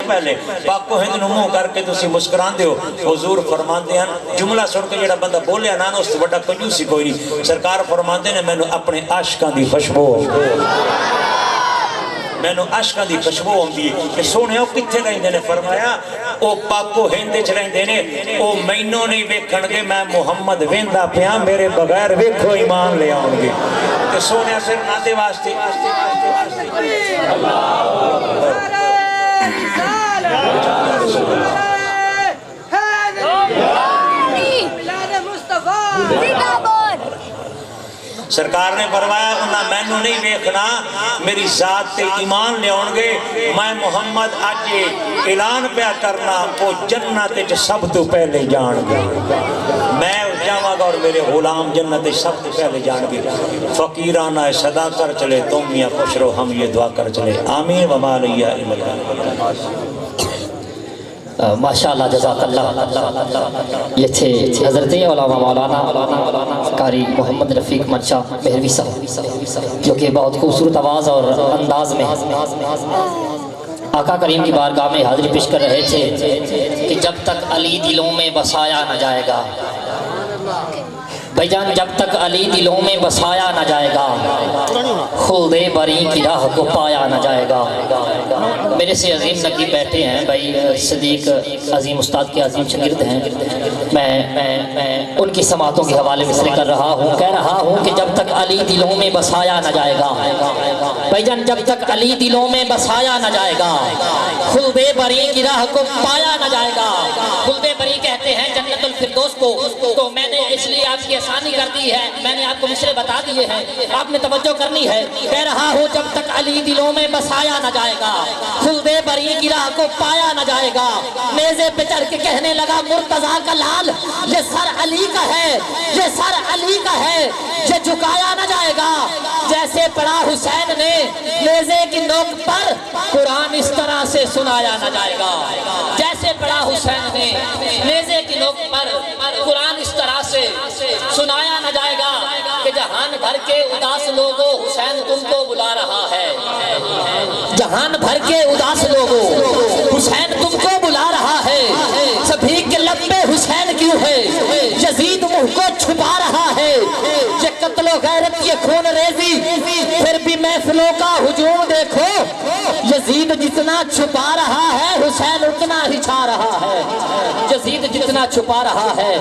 پہلے پاک و ہند نو منہ کر کے تسی مسکراندے ہو حضور فرماندے ہیں جملہ سن کے جڑا بندہ بولیا نا اس تو بڑا کنجوسی کوئی نہیں سرکار فرماندے نے مینوں اپنے عاشقاں دی خوشبو مینوں عاشقاں دی خوشبو ہوندی ہے کہ سونے او کتھے رہندے نے فرمایا او پاک و ہند وچ رہندے نے او مینوں نہیں ویکھن گے میں محمد ویندا پیا میرے بغیر ویکھو ایمان لے آؤں گے تے سونے پھر نادے واسطے سرکار نے فرمایا انہاں مینوں نہیں ویکھنا میری ذات تے ایمان لے آؤں گے میں محمد اج اعلان پیا کرنا وہ جنت وچ سب تو پہلے جان گے میں جاواں گا اور میرے غلام جنت سب سے پہلے جان گے فقیرانہ صدا کر چلے تم میاں خوش رہو ہم یہ دعا کر چلے آمین وما لیا ماشاءاللہ جزاک اللہ یہ تھے حضرت علامہ مولانا قاری محمد رفیق منشا مہروی صاحب جو کہ بہت خوبصورت آواز اور انداز میں آقا کریم کی بارگاہ میں حاضری پیش کر رہے تھے کہ جب تک علی دلوں میں بسایا نہ جائے گا بھائی جان جب تک علی دلوں میں بسایا نہ جائے گا خلد بری کی راہ کو پایا نہ جائے گا میرے سے عظیم نقیب بیٹھے ہیں بھائی صدیق عظیم استاد کے عظیم شاگرد ہیں میں ان کی سماعتوں کے حوالے مصرع کر رہا ہوں کہہ رہا ہوں کہ جب تک علی دلوں میں بسایا نہ جائے گا بھائی جان جب تک علی دلوں میں بسایا نہ جائے گا خلد بری کی راہ کو پایا نہ جائے گا خلد بری کہتے ہیں جنت الفردوس کو تو میں نے اس لیے آپ کی آسانی کر دی ہے میں نے آپ کو مصرع بتا دیے ہیں آپ نے توجہ کرنی ہے کہہ رہا ہوں جب تک علی دلوں میں بسایا نہ جائے گا خلد بری کی راہ کو پایا نہ جائے گا میزے پہ چڑھ کے کہنے لگا مرتضیٰ کا لال یہ سر علی کا ہے یہ سر علی کا ہے یہ جھکایا نہ جائے گا جیسے پڑھا حسین نے میزے کی نوک پر قرآن اس طرح سے سنایا نہ جائے گا جیسے پڑھا حسین نے میزے کی نوک پر قرآن اس طرح سے سنایا نہ جائے گا کہ جہان بھر کے اداس لوگوں حسین تم کو بلا رہا ہے جہان بھر کے اداس لوگوں حسین تم کو بلا رہا ہے سبھی کے لب پہ حسین کیوں ہے یزید منہ کو چھپا رہا ہے یہ قتل و غیرت یہ خون ریزی پھر بھی محفلوں کا ہجوم دیکھو یزید جتنا چھپا رہا ہے حسین اتنا ہی چھا رہا ہے یزید جتنا چھپا رہا ہے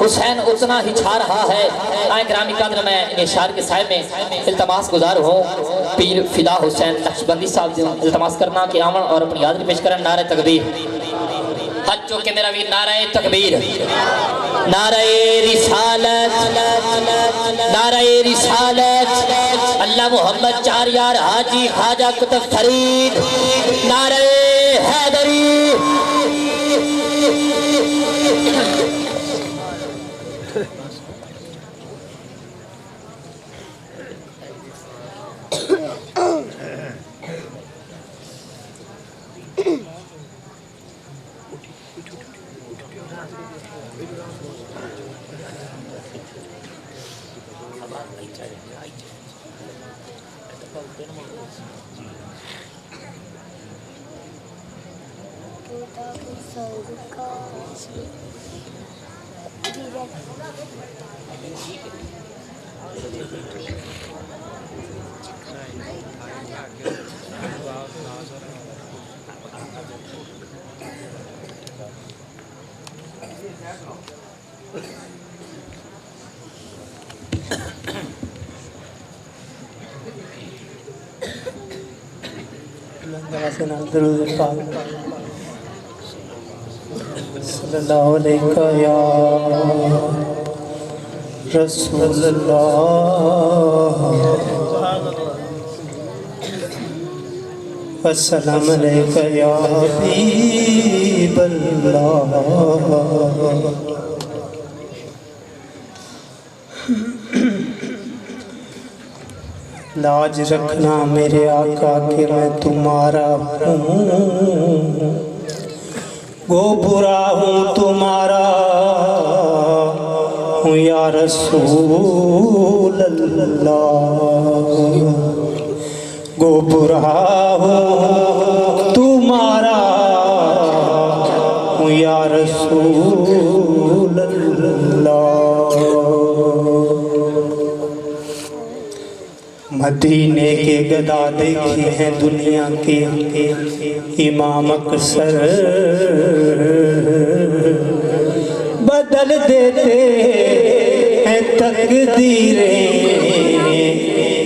حسین اتنا ہی چھا رہا ہے آئے گرامی قدر میں اشعار کے سائے میں التماس گزار ہوں پیر فدا حسین نقشبندی صاحب التماس کرنا کہ آمن اور اپنی حاضری پیش کرن نعرہ تکبیر حج چونکہ میرا ویر نعرہ تکبیر نعرہ رسالت نعرہ رسالت اللہ محمد چار یار حاجی خواجہ کتب فرید نعرہ حیدری صلی اللہ علیہ یا رسول اللہ السلام علیکہ یا حبیب اللہ لاج رکھنا میرے آقا کہ میں تمہارا ہوں گو برا ہوں تمہارا ہوں یا رسول اللہ گو برا ہوں تمہارا مدینے کے گدا دیکھے ہیں دنیا کے امام اکثر بدل دیتے ہیں تقدیریں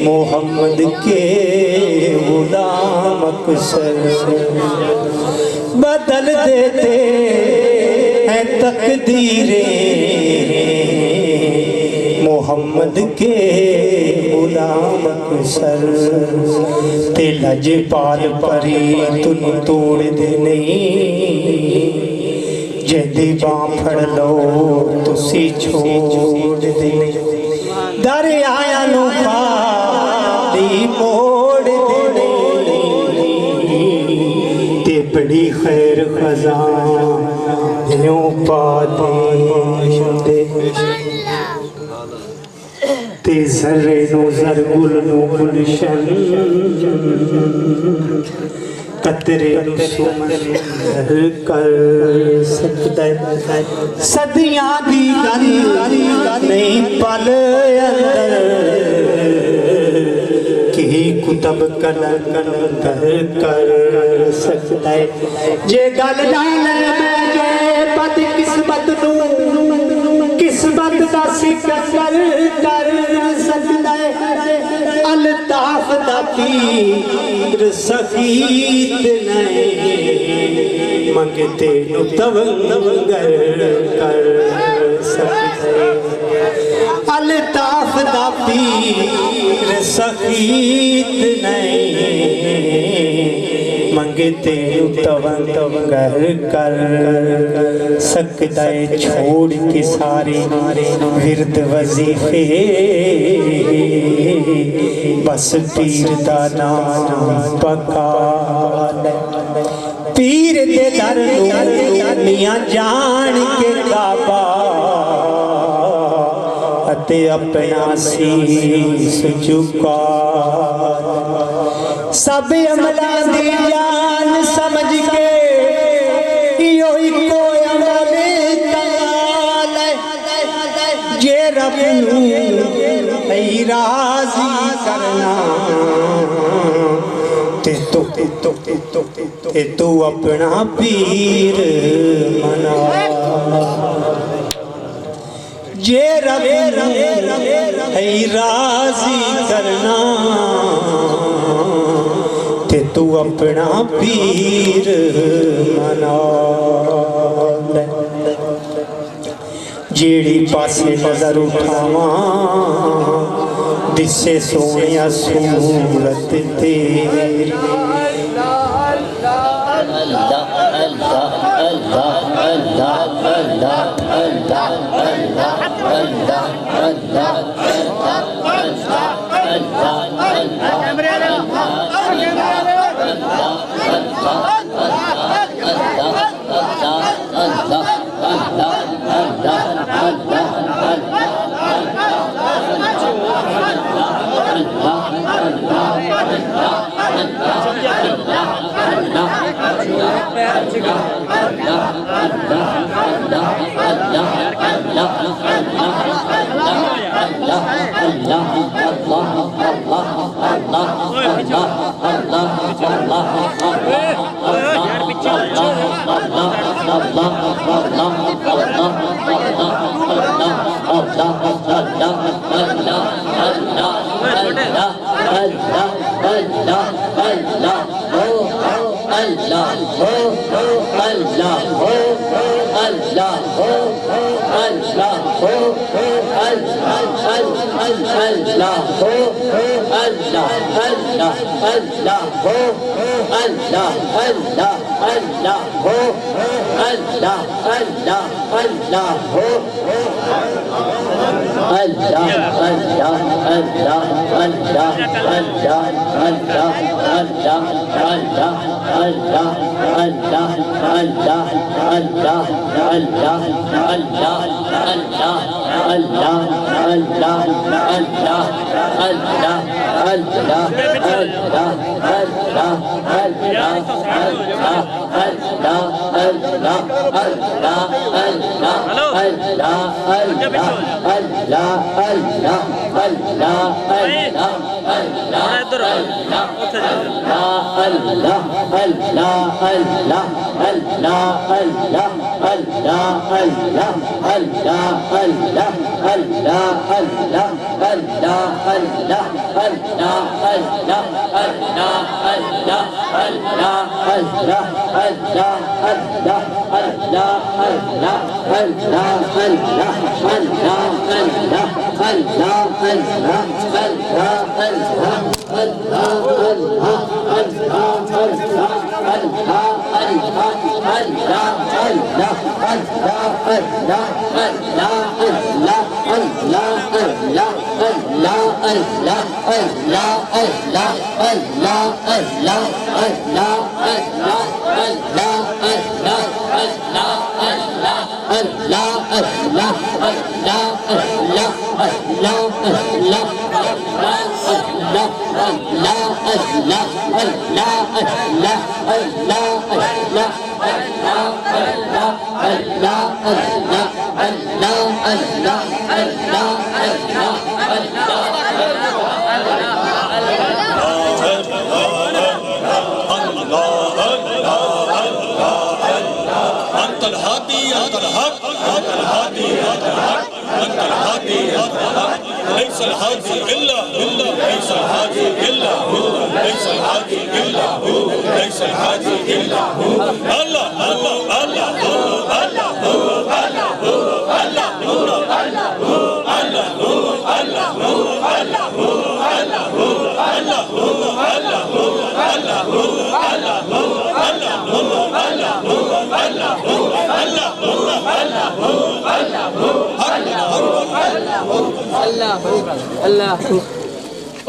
محمد کے غلام اکثر بدل دیتے ہیں تقدیریں محمد کے غلام اکثر تے لجپال پری تن توڑ دے نہیں جہدی باں پھڑ لو تسی چھوڑ دے نہیں دریاں نو خالی موڑ دے نہیں تے بڑی خیر خزاں دیوں پا دے تے ذرے نو زرگل نو گلشن قطرے نو سمندر کر سکتا ہے صدیاں دی گل نہیں پل اندر کی کتب کلندر کر سکتا ہے جے گل جانے میں بد قسمت نو قسمت دا سکندر کر سکتا ہے الطاف دا پیر سخیت نہیں منگتے نو تونگر کر سکتا ہے الطاف دا پیر سخیت نہیں منگتے نو تونگر کر سکتا ہے چھوڑ کے سارے ورد وظیفے بس پیر دا نام پکا پیر دے در میاں جان کے کعبہ اتے اپنا سیس جھکا سب عملہ دی جان سمجھ کے یہی کوئی عمل کمال ہے جے رب نو ای راضی کرنا تے تو اپنا پیر منا جے رب نو ای راضی کرنا تے تو اپنا پیر منا جیڑی پاسے نظر اٹھاواں دسے سونیا صورت تیری اللہ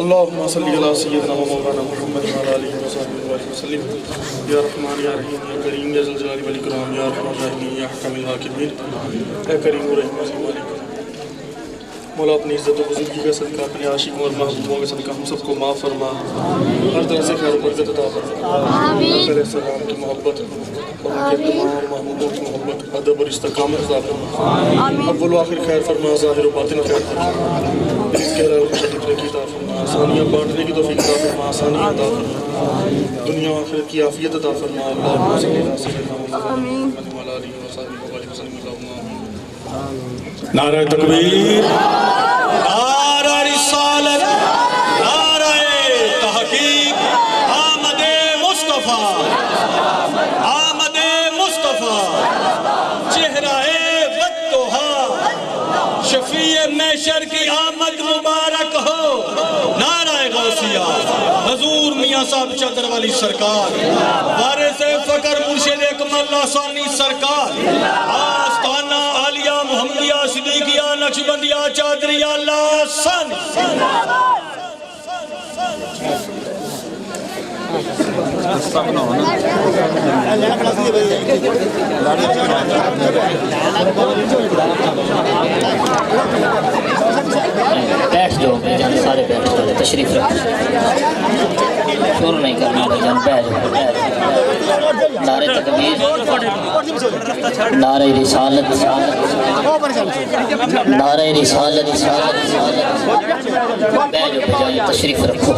اللهم صل على سيدنا ومولانا محمد وعلى اله وصحبه وسلم یا رحمان یا رحیم یا کریم یا ذو الجلال والاکرام یا ارحم الراحمین یا احکم الحاکمین اے کریم و رحیم و مالک مولا اپنی عزت و بزرگی کا صدقہ اپنے عاشقوں اور محبوبوں کا صدقہ ہم سب کو معاف فرما ہر طرح سے خیر و برکت عطا فرما علیہ السلام کی محبت اور ان کے تمام محبوبوں کی محبت ادب اور استقامت عطا فرما اول و آخر خیر فرما ظاہر و باطن خیر فرما اس کے علاوہ شدید رکی عطا فرما آسانیاں بانٹنے کی توفیق عطا فرما آسانیاں عطا فرما دنیا و آخرت کی عافیت عطا فرما اللہم صلی اللہ علیہ وسلم وعلی آلہ وصحبہ وسلم اللہم آمین نعرہ تکبیر نعرہ رسالت نعرہ تحقیق آمد مصطفیٰ آمد مصطفیٰ چہرہ بدتہا شفیع محشر کی آمد مبارک ہو نعرہ غوثیہ حضور میاں صاحب چادر والی سرکار وارث فقر مرشد اکمل لاسانی سرکار آستانہ عالیہ محمدیہ صدیقیہ نقشبندیہ چادریہ لاسانی بیٹھ جاؤ بھائی جان سارے بیٹھ جاؤ تشریف رکھ شور نہیں کرنا بھائی جان بیٹھ جاؤ نعرہ تکبیر نعرہ رسالت نعرہ رسالت بیٹھ جاؤ بھائی جان تشریف رکھو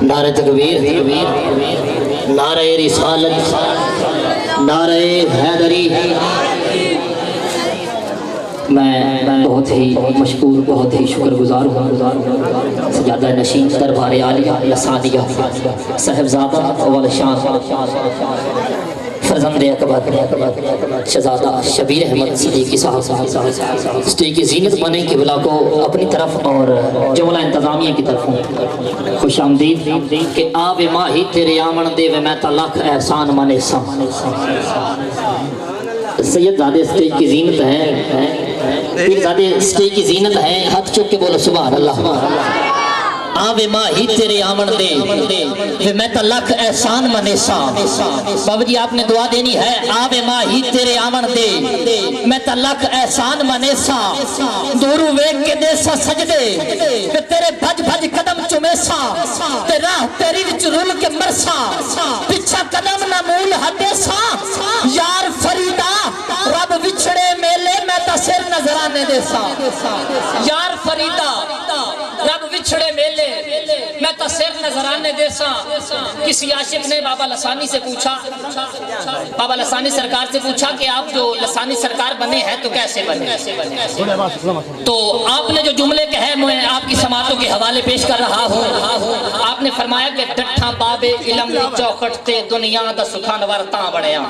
نعرہ تکبیر نعرہ رسالت نعرہ حیدری میں بہت ہی مشکور بہت ہی شکر گزار ہوں سجادہ نشین دربار عالیہ لسانیہ صاحبزادہ والشان فرزند اکبر شہزادہ شبیر احمد صدیقی صاحب اسٹیج کی زینت بنے قبلہ کو اپنی طرف اور جملہ انتظامیہ کی طرف خوش آمدید کہ آب ماہی تیرے آمن دے و میں تلاک احسان مانے سام سید زادے اسٹیج کی زینت ہے پیر زادے اسٹیج کی زینت ہے ہاتھ چک کے بولو سبحان اللہ آوے ماہی تیرے آمن دے وے میں تا لکھ احسان منیسا بابا جی آپ نے دعا دینی ہے آوے ماہی تیرے آمن دے میں تا لکھ احسان منیسا دورو ویک کے دیسا سجدے کہ تیرے بھج بھج قدم چمیسا تے راہ تیری وچ رول کے مرسا پچھا قدم نہ مول ہٹیسا یار فریدہ رب وچھڑے میلے میں تا سر نظرانے دیسا یار فریدہ رب وچھڑے میلے میں تا سر نظرانے دیسا کسی عاشق نے بابا لسانی سے پوچھا بابا لسانی سرکار سے پوچھا کہ آپ جو لسانی سرکار بنے ہیں تو کیسے بنے تو آپ نے جو جملے کہے میں آپ کی سماعتوں کے حوالے پیش کر رہا ہوں آپ نے فرمایا کہ ڈٹھا باب علم دی چوکھٹ تے دنیا دا سکھان ورتاں بڑھیا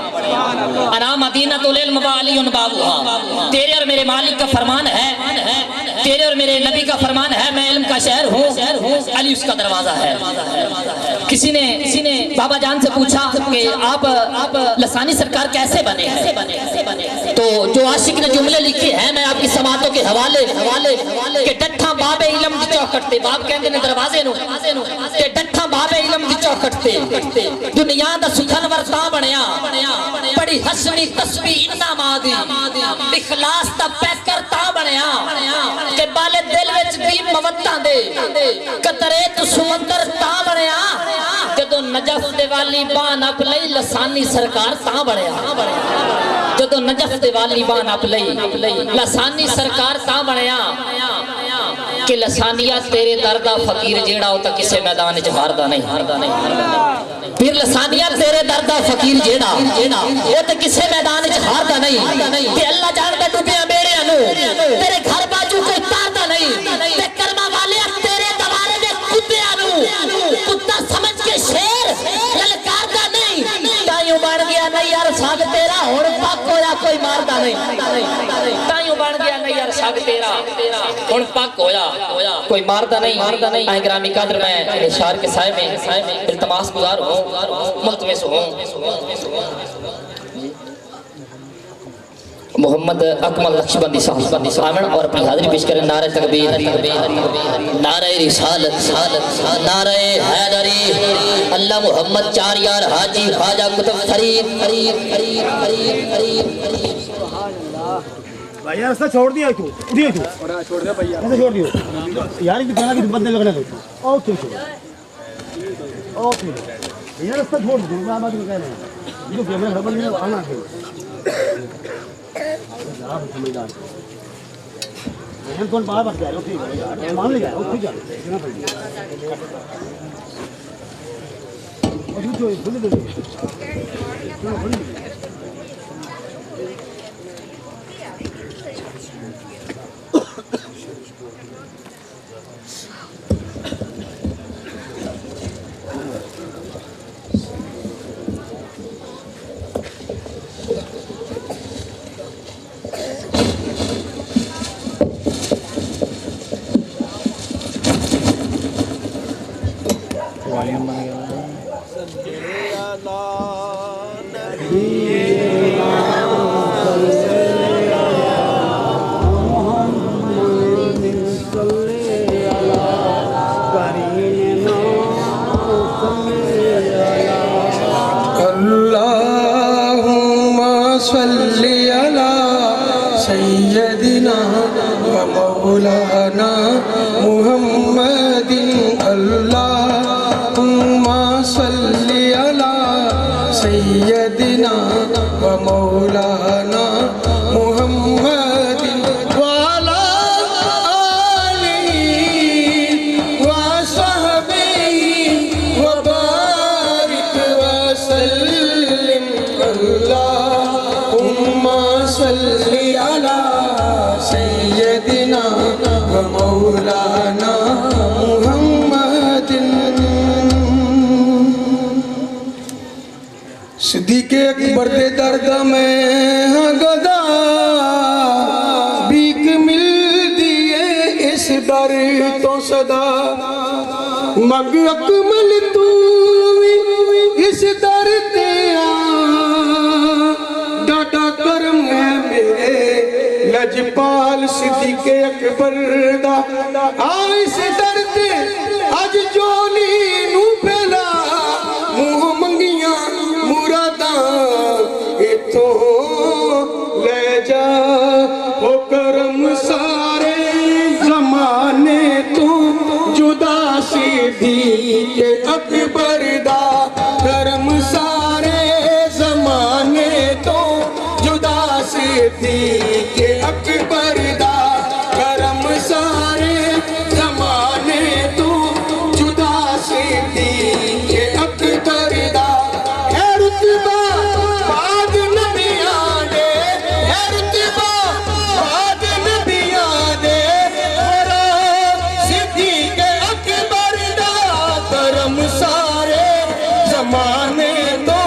انا مدینہ العلم و علی بابوہا تیرے اور میرے مالک کا فرمان ہے تیرے اور میرے نبی کا فرمان ہے میں علم کا شہر ہوں علی اس کا دروازہ ہے کسی نے بابا جان سے پوچھا کہ آپ لسانی سرکار کیسے بنے ہیں تو جو عاشق نے جملے لکھے ہیں میں آپ کی سماعتوں کے حوالے کہ ڈٹھا باب علم دی چوکھٹ تے باب کہندے نے دروازے نو کہ ڈٹھا باب علم دی چوکھٹ تے دنیا دا سکھن ورتاں بنیا بڑی حسنی تسبیح انعام آدی اخلاص دا پیکر تا بنیا کہ بالے دل وچ دی موتاں دے قطرے تو سمندر تا بنیا جدو نجف دے والی بان اپ لئی لسانی سرکار تا بنیا جدو نجف دے والی بان اپ لئی لسانی سرکار تا بنیا کہ لسانیات تیرے دردہ فقیر جیڑا ہوتا کسے میدان جہاردہ نہیں پھر لسانیات تیرے دردہ فقیر جیڑا ہوتا کسے میدان جہاردہ نہیں کہ اللہ جانتا ڈوبیاں بیڑے انو تیرے گھر باجو کوئی تاردہ نہیں تے کرما والے تیرے دوارے دے کتے انو کتا سمجھ کے شیر للکاردہ نہیں تائیوں بڑھ گیا نہیں یار ساگ تیرا ہوڑ پاک ہویا کوئی ماردہ نہیں تائیوں بڑھ گیا نہیں یار ساگ تیرا ہوڑ پاک ہویا کوئی ماردہ نہیں آئیں گرامی قدر میں اشار کے سائے میں التماس گزار ہوں ملتمس ہوں محمد اکمل نقشبندی صاحب آمن اور اپنی حاضری پیش کریں نعرہ تکبیر نعرہ رسالت نعرہ حیدری اللہ محمد چار یار حاجی خواجہ کتب فرید بھائی یار اس نے چھوڑ دیا کیوں چھوڑ دیا بھائی ایسے چھوڑ دیا یار یہ کہنا کہ بندے لگنے دو اوکے یار اس نے چھوڑ دیا میں آبادی کو کہہ رہے ہیں جو کیمرہ خبر نہیں ہے آنا ہے آپ سمجھدار کون باہر بڑھ جائے گا مان لے جائے وہ خود جانے اتنا پڑ صلی علی سیدنا و مولانا محمد اللہم صلی علی سیدنا و مولانا محمد وعلی آلہ و صحبہ وبارک وسلم اللہم صلی علی سیدنا و مولانا محمد صدیق اکبر دے درد میں ہاں گدا بیک مل دیئے اس در تو صدا مگ اکمل تو اس در تے ڈاڈا کرم ہے میرے لجپال صدیق اکبر دا اس در تے کہ اکبر دا کرم سارے زمانے تو جدا سے تھی کہ اکبر دا کرم سارے زمانے تو جدا سے تھی کہ اکبر دا ہے رتبہ بعد نبیاں دے ہے رتبہ بعد نبیاں دے اور صدیق اکبر دا کرم سارے زمانے تو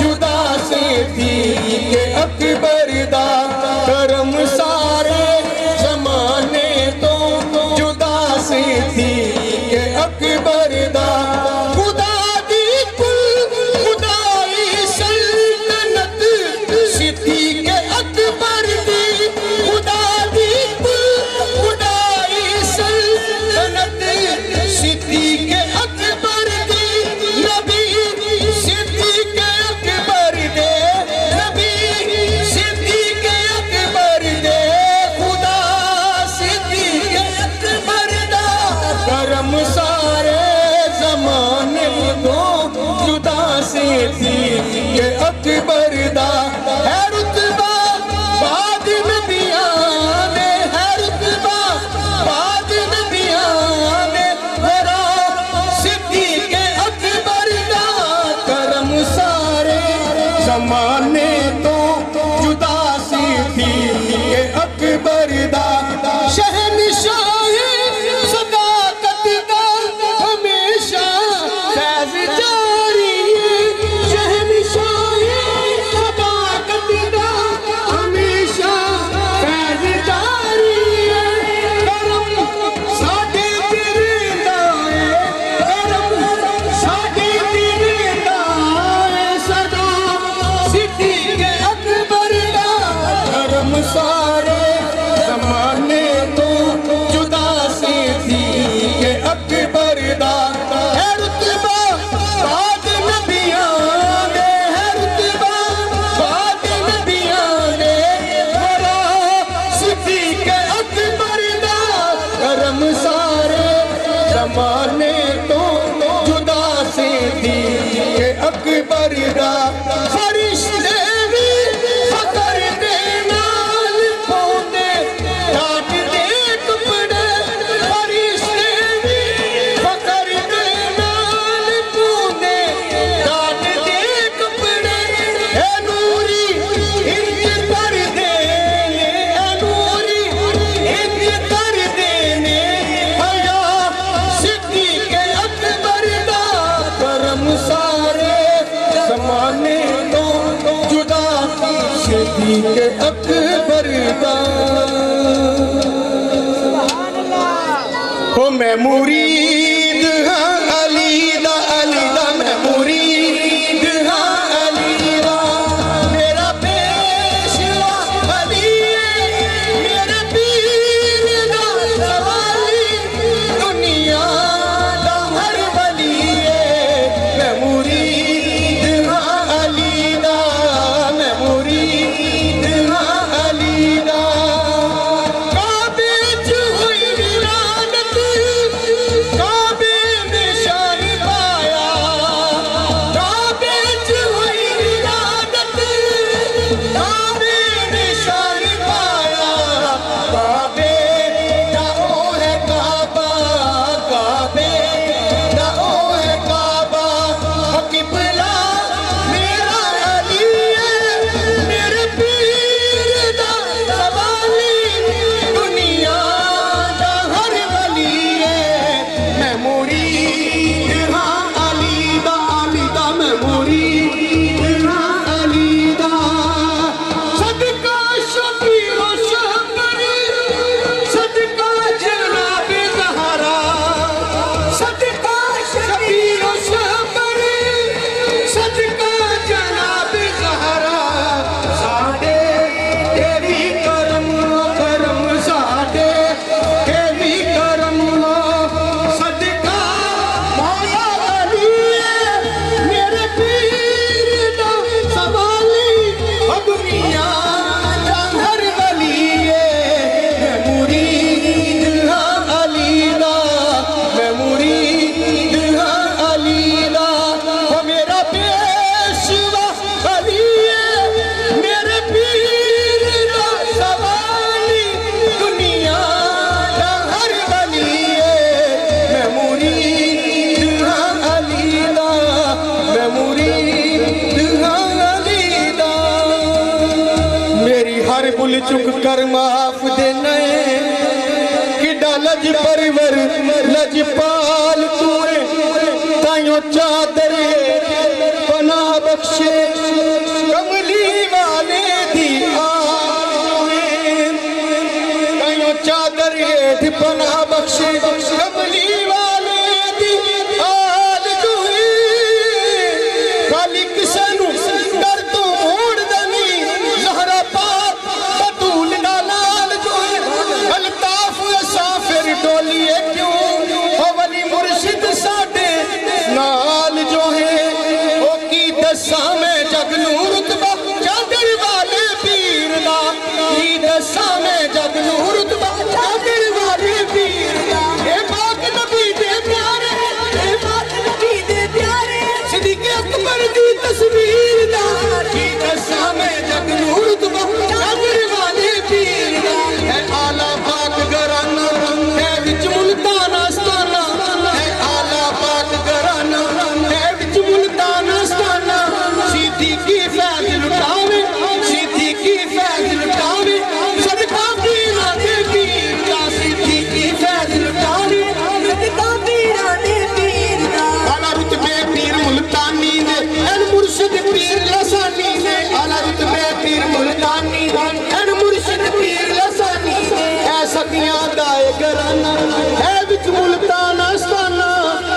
جدا سے تھی کہ اکبر دا کرم سارے زمانے تو جدا سے تھی کہ اکبر دا خدا دی کل خدائی سلطنت صدیق اکبر دی خدا دی کل خدائی سلطنت صدیق اکبر دی نبی صدیق اکبر دے نبی صدیق اکبر دے خدا صدیق اکبر دا کرم سارے زمانے تو جدا سے تھی کہ اکبر دا ہے رتبہ بعد نبیاں دے ہے رتبہ بعد نبیاں دے ذرا صدیق اکبر دا کرم سارے زمانے تو جدا سے تھی کہ اکبر دا شہنشاہ صداقت دا ہمیشہ فیض جاری ہے شہنشاہ صداقت دا ہمیشہ فیض جاری ہے کرم ساڈے تیرے دا ہے کرم ساڈے تیرے دا ہے صدا صدیق اکبر دا کرم سارے زمانے تو جدا سے تھی کہ اکبر دا ہے رتبہ بعد نبیاں دے ہے رتبہ بعد نبیاں دے ذرا صدیق اکبر دا کرم سارے زمانے تو جدا سے تھی کہ اکبر دا فرشتے بھی فخر دے نال پاؤندے ڈاٹ دے کپڑے فرشتے بھی فخر دے نال پاؤندے ڈاٹ دے کپڑے اے نوری انج کر دینے اے نوری انج کر دینے حیا صدیق اکبر دا کرم سارے زمانے تو جدا صدیق اکبر دا او میں مرید ہاں علی دا میں مرید ہاں علی دا میرا پیشوا علی ہے میرے پیر دا سوالی دنیا دا ہر ولی ہے میں مرید ہاں علی دا میں مرید ہاں علی دا کعبے چ ہوئی ولادت کعبے چک کر معاف دینا کڈا لج پرور لج پال تائیوں چادر پناہ بخشے کملی والے دی تائیوں چادر ہیٹھ پناہ بخشے کملی والے دی آل جوئی خالی کسے نو ڈر تو موڑ دنی زہرا پاک بطول نالال جوئی الطاف سافر ڈولیے کیوں ولی مرشد ساڑے نال جو ہے وہ کی دساں میں جگ نور رتبہ چادر والے پیر دا کی دساں میں جگ نور رتبہ چادر والے پیر دا اے پاک نبی دے پیارے اے پاک نبی دے پیارے صدیق اکبر دی تصویر دا کی دساں میں جگ نور رتبہ چادر والے پیر دا اے آلہ پاک گرانہ اے وچ ملتان آستانہ اے آلہ پاک گرانہ اے وچ ملتان آستانہ صدیقی فیض لٹاوے صدیقی فیض لٹاوے صدقہ پیرہ دے پیر دا صدیقی فیض لٹاوے صدقہ پیرہ دے پیر دا آلہ رتبے پیر ملتانی دے این مرشد پیر لسانی دے آلہ رتبے پیر ملتانی دے این مرشد پیر لسانی دے اے سکیاں دائے گرانہ اے وچ ملتان آستانہ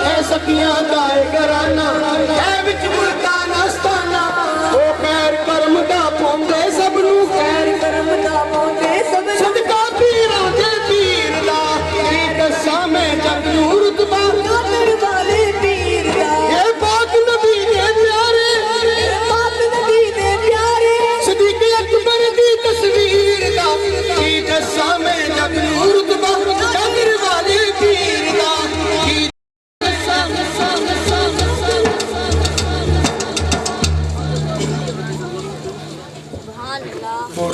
اے سکیاں دائے گرانہ اے وچ ملتان آستانہ او خیر کرم دا پوندے سب نو خیر کرم دا پوندے سب نو صدقہ پیرہ دے پیر دا کی دساں میں جگ نور رتبہ چادر والے پیر دا اے پاک نبی دے پیارے اے پاک نبی دے پیارے صدیق اکبر دی تصویر دا کی دساں میں جگ نور رتبہ چادر والے پیر دا کی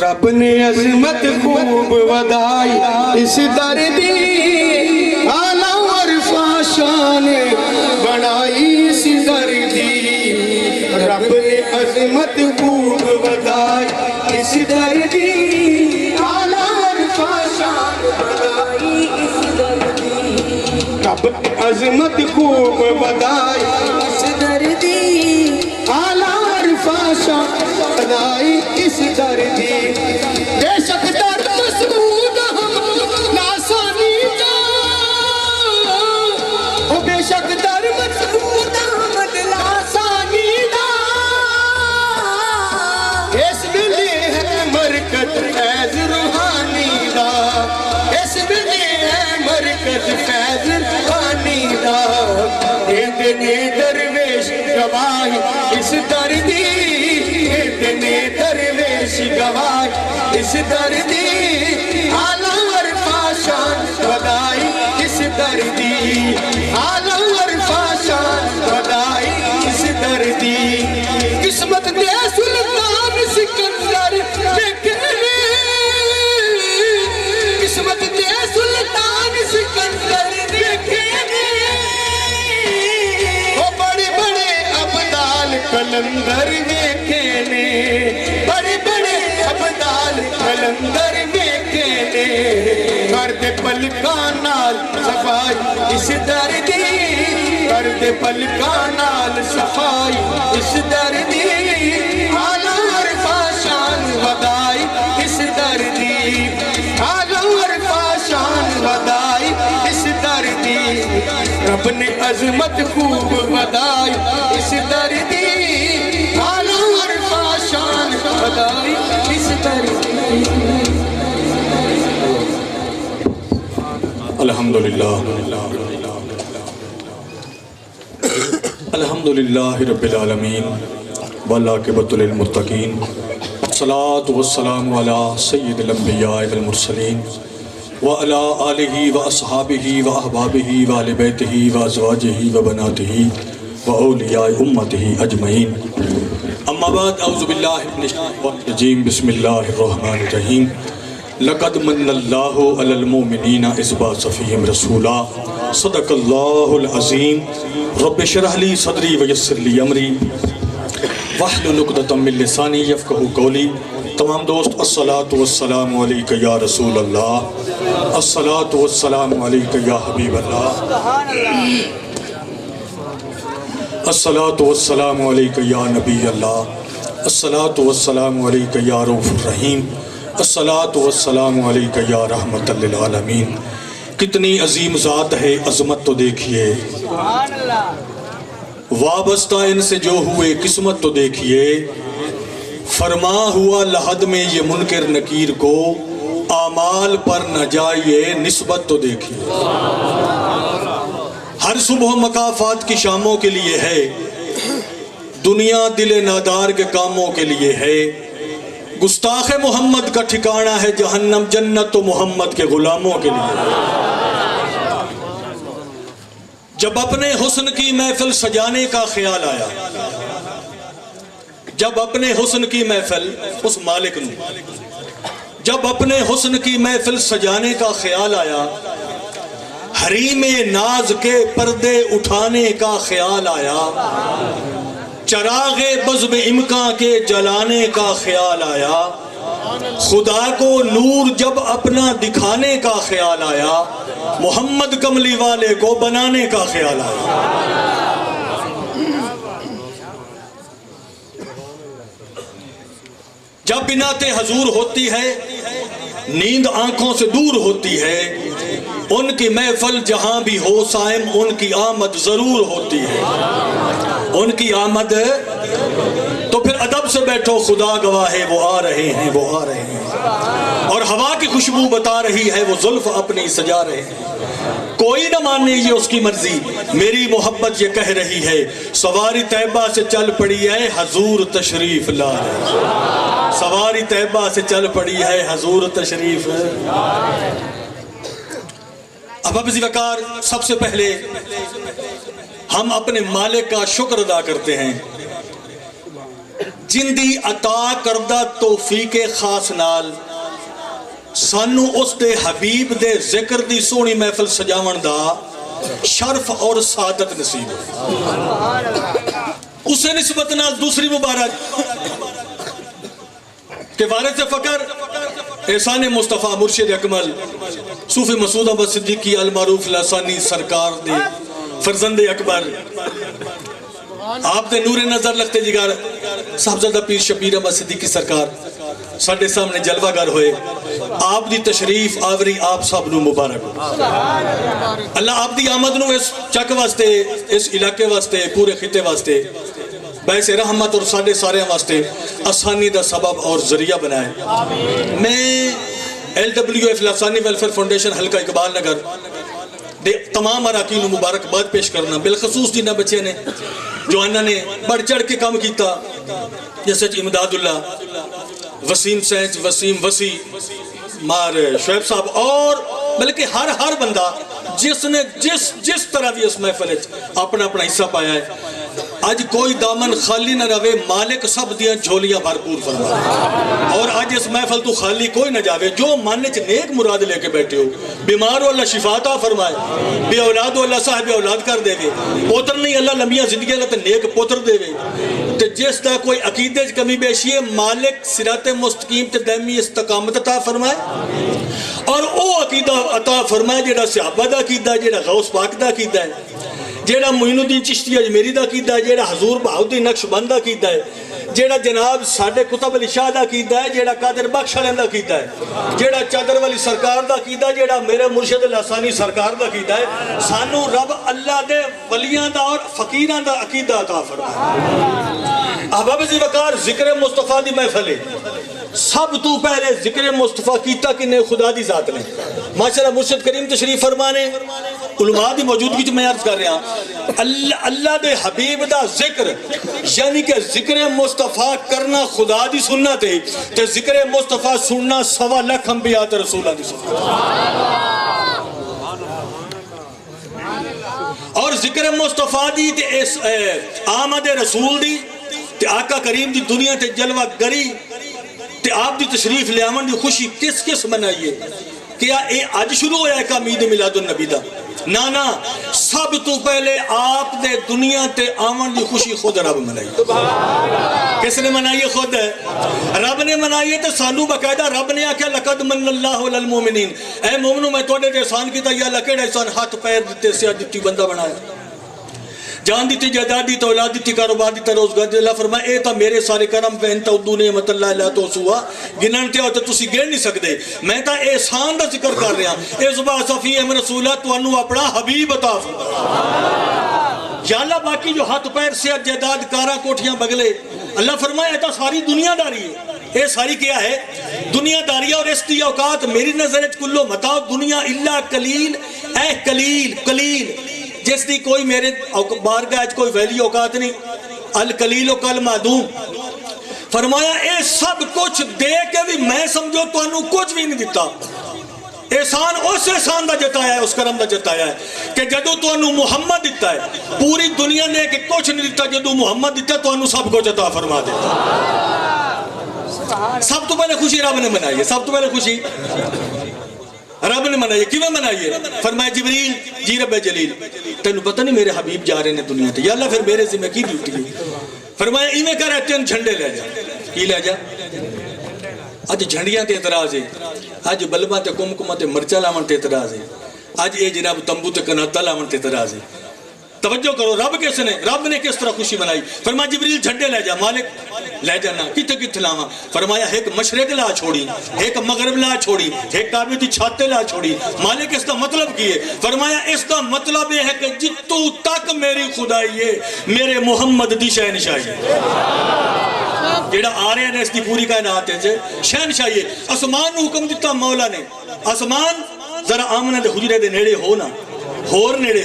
رب نے عظمت خوب ودائی اس در دی آلہ عرفہ شان بنائی اس در دی رب نے عظمت خوب ودائی اس در دی آلہ عرفہ شان بنائی اس در دی رب نے عظمت خوب ودائی اس در دی آلہ عرفہ شان بنائی اس در دی بے شک در مسعود ہم لاسانی دا او بے شک در مسعود ہم لاسانی دا اس ملے ہے مرکت فیض روحانی دا اس ملے ہے مرکت فیض روحانی دا دینے درویش گواہی اس در دی دینے درویش گواہی اس در دی آلہ عرفہ شان ودائی اس در دی آلہ عرفہ شان ودائی اس در دی قسمت دے سلطان سکندر دیکھنے قسمت دے سلطان سکندر دیکھنے وہ بڑے بڑے عبدال کلندر دیکھنے بڑے بڑے عبدال کلندر دیکھنے کرد پلکان نال صفائی اس در دی کرد پلکان نال صفائی اس در دی آلہ عرفہ شان ودائی اس در دی آلہ عرفہ شان ودائی اس در دی رب نے عظمت خوب ودائی اس در دی آلہ عرفہ شان ودائی اس در دی الحمدللہ الحمدللہ رب العالمین والعاقبۃ للمتقین الصلاۃ والسلام علی سید الانبیاء والمرسلین وعلی آلہ واصحابہ واحبابہ وآل بیتہ وازواجہ وبناتہ واولیاء امتہ اجمعین اما بعد اعوذ باللہ من الشیطان الرجیم بسم اللہ الرحمن الرحیم لقد من اللہ علی المؤمنین اذ بعث فیہم رسولا صدق اللہ العظیم رب اشرح لی صدری ویسر لی امری واحلل عقدۃ من لسانی یفقہوا قولی تمام دوست الصلاۃ والسلام علیکہ یا رسول اللہ، الصلاۃ والسلام علیکہ یا حبیب اللہ، الصلاۃ والسلام علیکہ یا نبی اللہ، الصلاۃ والسلام علیکہ یا رؤوف الرحیم، الصلاۃ والسلام علیکہ یا رحمت للعالمین۔ کتنی عظیم ذات ہے، عظمت تو دیکھیے، وابستہ ان سے جو ہوئے قسمت تو دیکھیے، فرما ہوا لحد میں یہ منکر نکیر کو، اعمال پر نہ جائیے نسبت تو دیکھیے۔ ہر صبح مکافات کی شاموں کے لیے ہے، دنیا دل نادار کے کاموں کے لیے ہے، گستاخ محمد کا ٹھکانہ ہے جہنم، جنت تو محمد کے غلاموں کے لیے۔ جب اپنے حسن کی محفل سجانے کا خیال آیا، جب اپنے حسن کی محفل، اس مالک نے جب اپنے حسن کی محفل سجانے کا خیال آیا، حریم ناز کے پردے اٹھانے کا خیال آیا، چراغ بزم امکان کے جلانے کا خیال آیا، خدا کو نور جب اپنا دکھانے کا خیال آیا، محمد کملی والے کو بنانے کا خیال آیا۔ جب بنات حضور ہوتی ہے، نیند آنکھوں سے دور ہوتی ہے، ان کی محفل جہاں بھی ہو سائم، ان کی آمد ضرور ہوتی ہے، ان کی آمد۔ تو پھر ادب سے بیٹھو، خدا گواہ ہے وہ آ رہے ہیں، وہ آ رہے ہیں، اور ہوا کی خوشبو بتا رہی ہے وہ زلف اپنی سجا رہے ہیں۔ کوئی نہ مانے یہ اس کی مرضی، میری محبت یہ کہہ رہی ہے، سواری طیبہ سے چل پڑی ہے حضور تشریف لا رہے، سواری طیبہ سے چل پڑی ہے حضور تشریف۔ اب عزیز وقار، سب سے پہلے ہم اپنے مالک کا شکر ادا کرتے ہیں، جن دی عطا کردہ توفیق خاص نال سانو اس دے حبیب دے ذکر دی سونی محفل سجاون دا شرف اور سعادت نصیب ہے۔ اسے نسبت نال دوسری مبارک کہ وارث فقر احسان مصطفیٰ مرشد اکمل صوفی مسعود احمد صدیقی المعروف لسانی سرکار دے فرزند اکبر، آپ دے نور نظر لگتے جگر صاحبزادہ پیر شبیر احمد صدیقی سرکار ساڑھے سامنے جلوہ گر ہوئے، آپ دی تشریف آوری آپ سب نو مبارک ہو۔ اللہ آپ دی آمد نو اس چک واسطے، اس علاقے واسطے، پورے خطے واسطے باعث رحمت اور ساڑھے سارے واسطے آسانی دا سبب اور ذریعہ بنائے۔ میں LWF لسانی ویلفیئر فاؤنڈیشن حلقہ اقبال نگر دے تمام اراکین مبارکباد پیش کرنا، بالخصوص جنہ بچے نے جو انہوں نے بڑھ چڑھ کے کام کیتا، جیسے امداد اللہ، وسیم سینچ، وسیم وسی، مار شعیب صاحب، اور بلکہ ہر بندہ جس نے جس طرح بھی اس محفل اپنا اپنا حصہ پایا ہے۔ آج کوئی دامن خالی نہ رہے، مالک سب دیاں جھولیاں بھرپور فرمائے، اور آج اس محفل تو خالی کوئی نہ جاوے۔ جو ماننے چ نیک مراد لے کے بیٹھے ہو، بیمار ہو اللہ شفا عطا فرمائے، بے اولاد ہو اللہ صاحب اولاد کر دے وے، پوتر نہیں اللہ لمبیاں زندگی اللہ تے نیک پوتر دے وے، تے جس دا کوئی عقیدے چ کمی بیشی ہے، مالک صراط مستقیم تے دائمی استقامت عطا فرمائے، اور او عقیدہ عطا فرمائے جیڑا صحابہ دا عقیدہ، جیڑا غوث پاک دا عقیدہ ہے، جیڑا معین الدین چشتی اجمیری دا عقیدہ ہے، جیڑا حضور بہاؤالدین نقشبند دا عقیدہ ہے، جیڑا جناب ساڈے قطب علی شاہ دا عقیدہ ہے، جیڑا قادر بخش علیہ دا عقیدہ ہے، جیڑا چادر والی سرکار دا عقیدہ ہے، جیڑا میرے مرشد لسانی سرکار دا عقیدہ ہے، سانو رب اللہ دے ولیاں دا اور فقیراں دا عقیدہ عطا فرمائے۔ احباب عزیز وقار، ذکر مصطفیٰ دی محفل ہے، سب تو پہلے ذکر مصطفیٰ کیتا کہ نے خدا دی ذات نے، ماشاءاللہ مرشد کریم تشریف فرمانے، علماء دی موجودگی جو میں عرض کر رہا ہوں، اللہ دے حبیب دا ذکر، یعنی کہ ذکر مصطفیٰ کرنا خدا دی سنت ہے، تے ذکر مصطفیٰ سننا 1.25 لاکھ انبیاء تے رسولہ دی سنت، اور ذکر مصطفیٰ دی تے آمد رسول دی تے آقا کریم دی دنیا تے جلوہ گری تے آپ دی تشریف لے آمن دی خوشی کس منائیے، کیا یہ اج شروع ہوا ہے کہ عید میلاد النبی دا؟ نا سب تو پہلے آپ دے دنیا تے آمن دی خوشی خود رب منائی. کس نے منائی؟ خود ہے رب نے منائی ہے. تو سانو باقاعدہ رب نے آکھیا لقد من اللہ علی المومنین، اے مومنو میں تواڈے تے احسان کیتا. یا اللہ کیڑا احسان؟ ہاتھ پیر دتے، صحت دتی، بندہ بنایا، جان دیتی، جائیداد دیتی، اولاد دیتی، کاروبار دیتا، روزگار دیتا. اللہ فرمایا اے تا میرے سارے کرم پہن تعدوا نعمت اللہ لا تحصوها، گنن تے تو تسی گن نہیں سکدے. میں تا احسان دا ذکر کر رہا. اے صبح صفیہ رسولہ تانوں اپنا حبیب عطا فرمایا. یا اللہ باقی جو ہاتھ پیر صحت جائیداد کارا کوٹھیاں بگلے، اللہ فرمایا اے تا ساری دنیا داری ہے. اے ساری کیا ہے؟ دنیا داری ہے. اور اس دی اوقات میری نظر وچ کلو متاع دنیا الا قلیل، اے قلیل جس دی کوئی میرے بارگاہ کوئی ویلی اوقات نہیں. القلیل و کل معدوم. فرمایا اے سب کچھ دے کے بھی میں سمجھو تو انہوں کچھ بھی نہیں دیتا. احسان اس احسان دا جتایا ہے، اس کرم دا جتایا ہے کہ جدو تو انہوں محمد دیتا ہے. پوری دنیا نے کہ کچھ نہیں دیتا، جدو محمد دیتا ہے تو انہوں سب کچھ عطا فرما دیتا. سب تو پہلے خوشی رب نے منائی ہے. سب تو پہلے خوشی رب نے منائی ہے. کیوں منائی ہے؟ فرمایا جبریل جی رب جلیل تینوں پتہ نہیں میرے حبیب جا رہے ہیں دنیا تے. یا اللہ پھر میرے ذمہ کی ڈیوٹی ہے؟ فرمایا ایویں کر رہے تین جھنڈے لے جا. کی لے جا؟ اج جھنڈیاں تے اعتراض ہے، اج بلباں تے کمکماں تے مرچا لاون تے اعتراض ہے، اج اے جناب تمبو تے کناتا لاون تے اعتراض ہے. توجہ کرو رب کس نے، رب نے کس طرح خوشی منائی. فرمایا جبریل جھنڈے لے جا. مالک لے جانا کتے کتے لاواں؟ فرمایا ایک مشرق لا چھوڑی، ایک مغرب لا چھوڑی، ایک کعبے دی چھت لا چھوڑی. مالک اس کا مطلب کی ہے؟ فرمایا اس کا مطلب یہ ہے کہ جتوں تک میری خدائی ہے میرے محمد دی شہنشاہی ہے. جیڑا آ رہے ہیں اس کی پوری کائنات ہے شہنشاہی ہے. آسمان نو حکم دیتا مولا نے، آسمان ذرا آمنہ دے حجرے دے نیڑے ہو نا، ہور نیڑے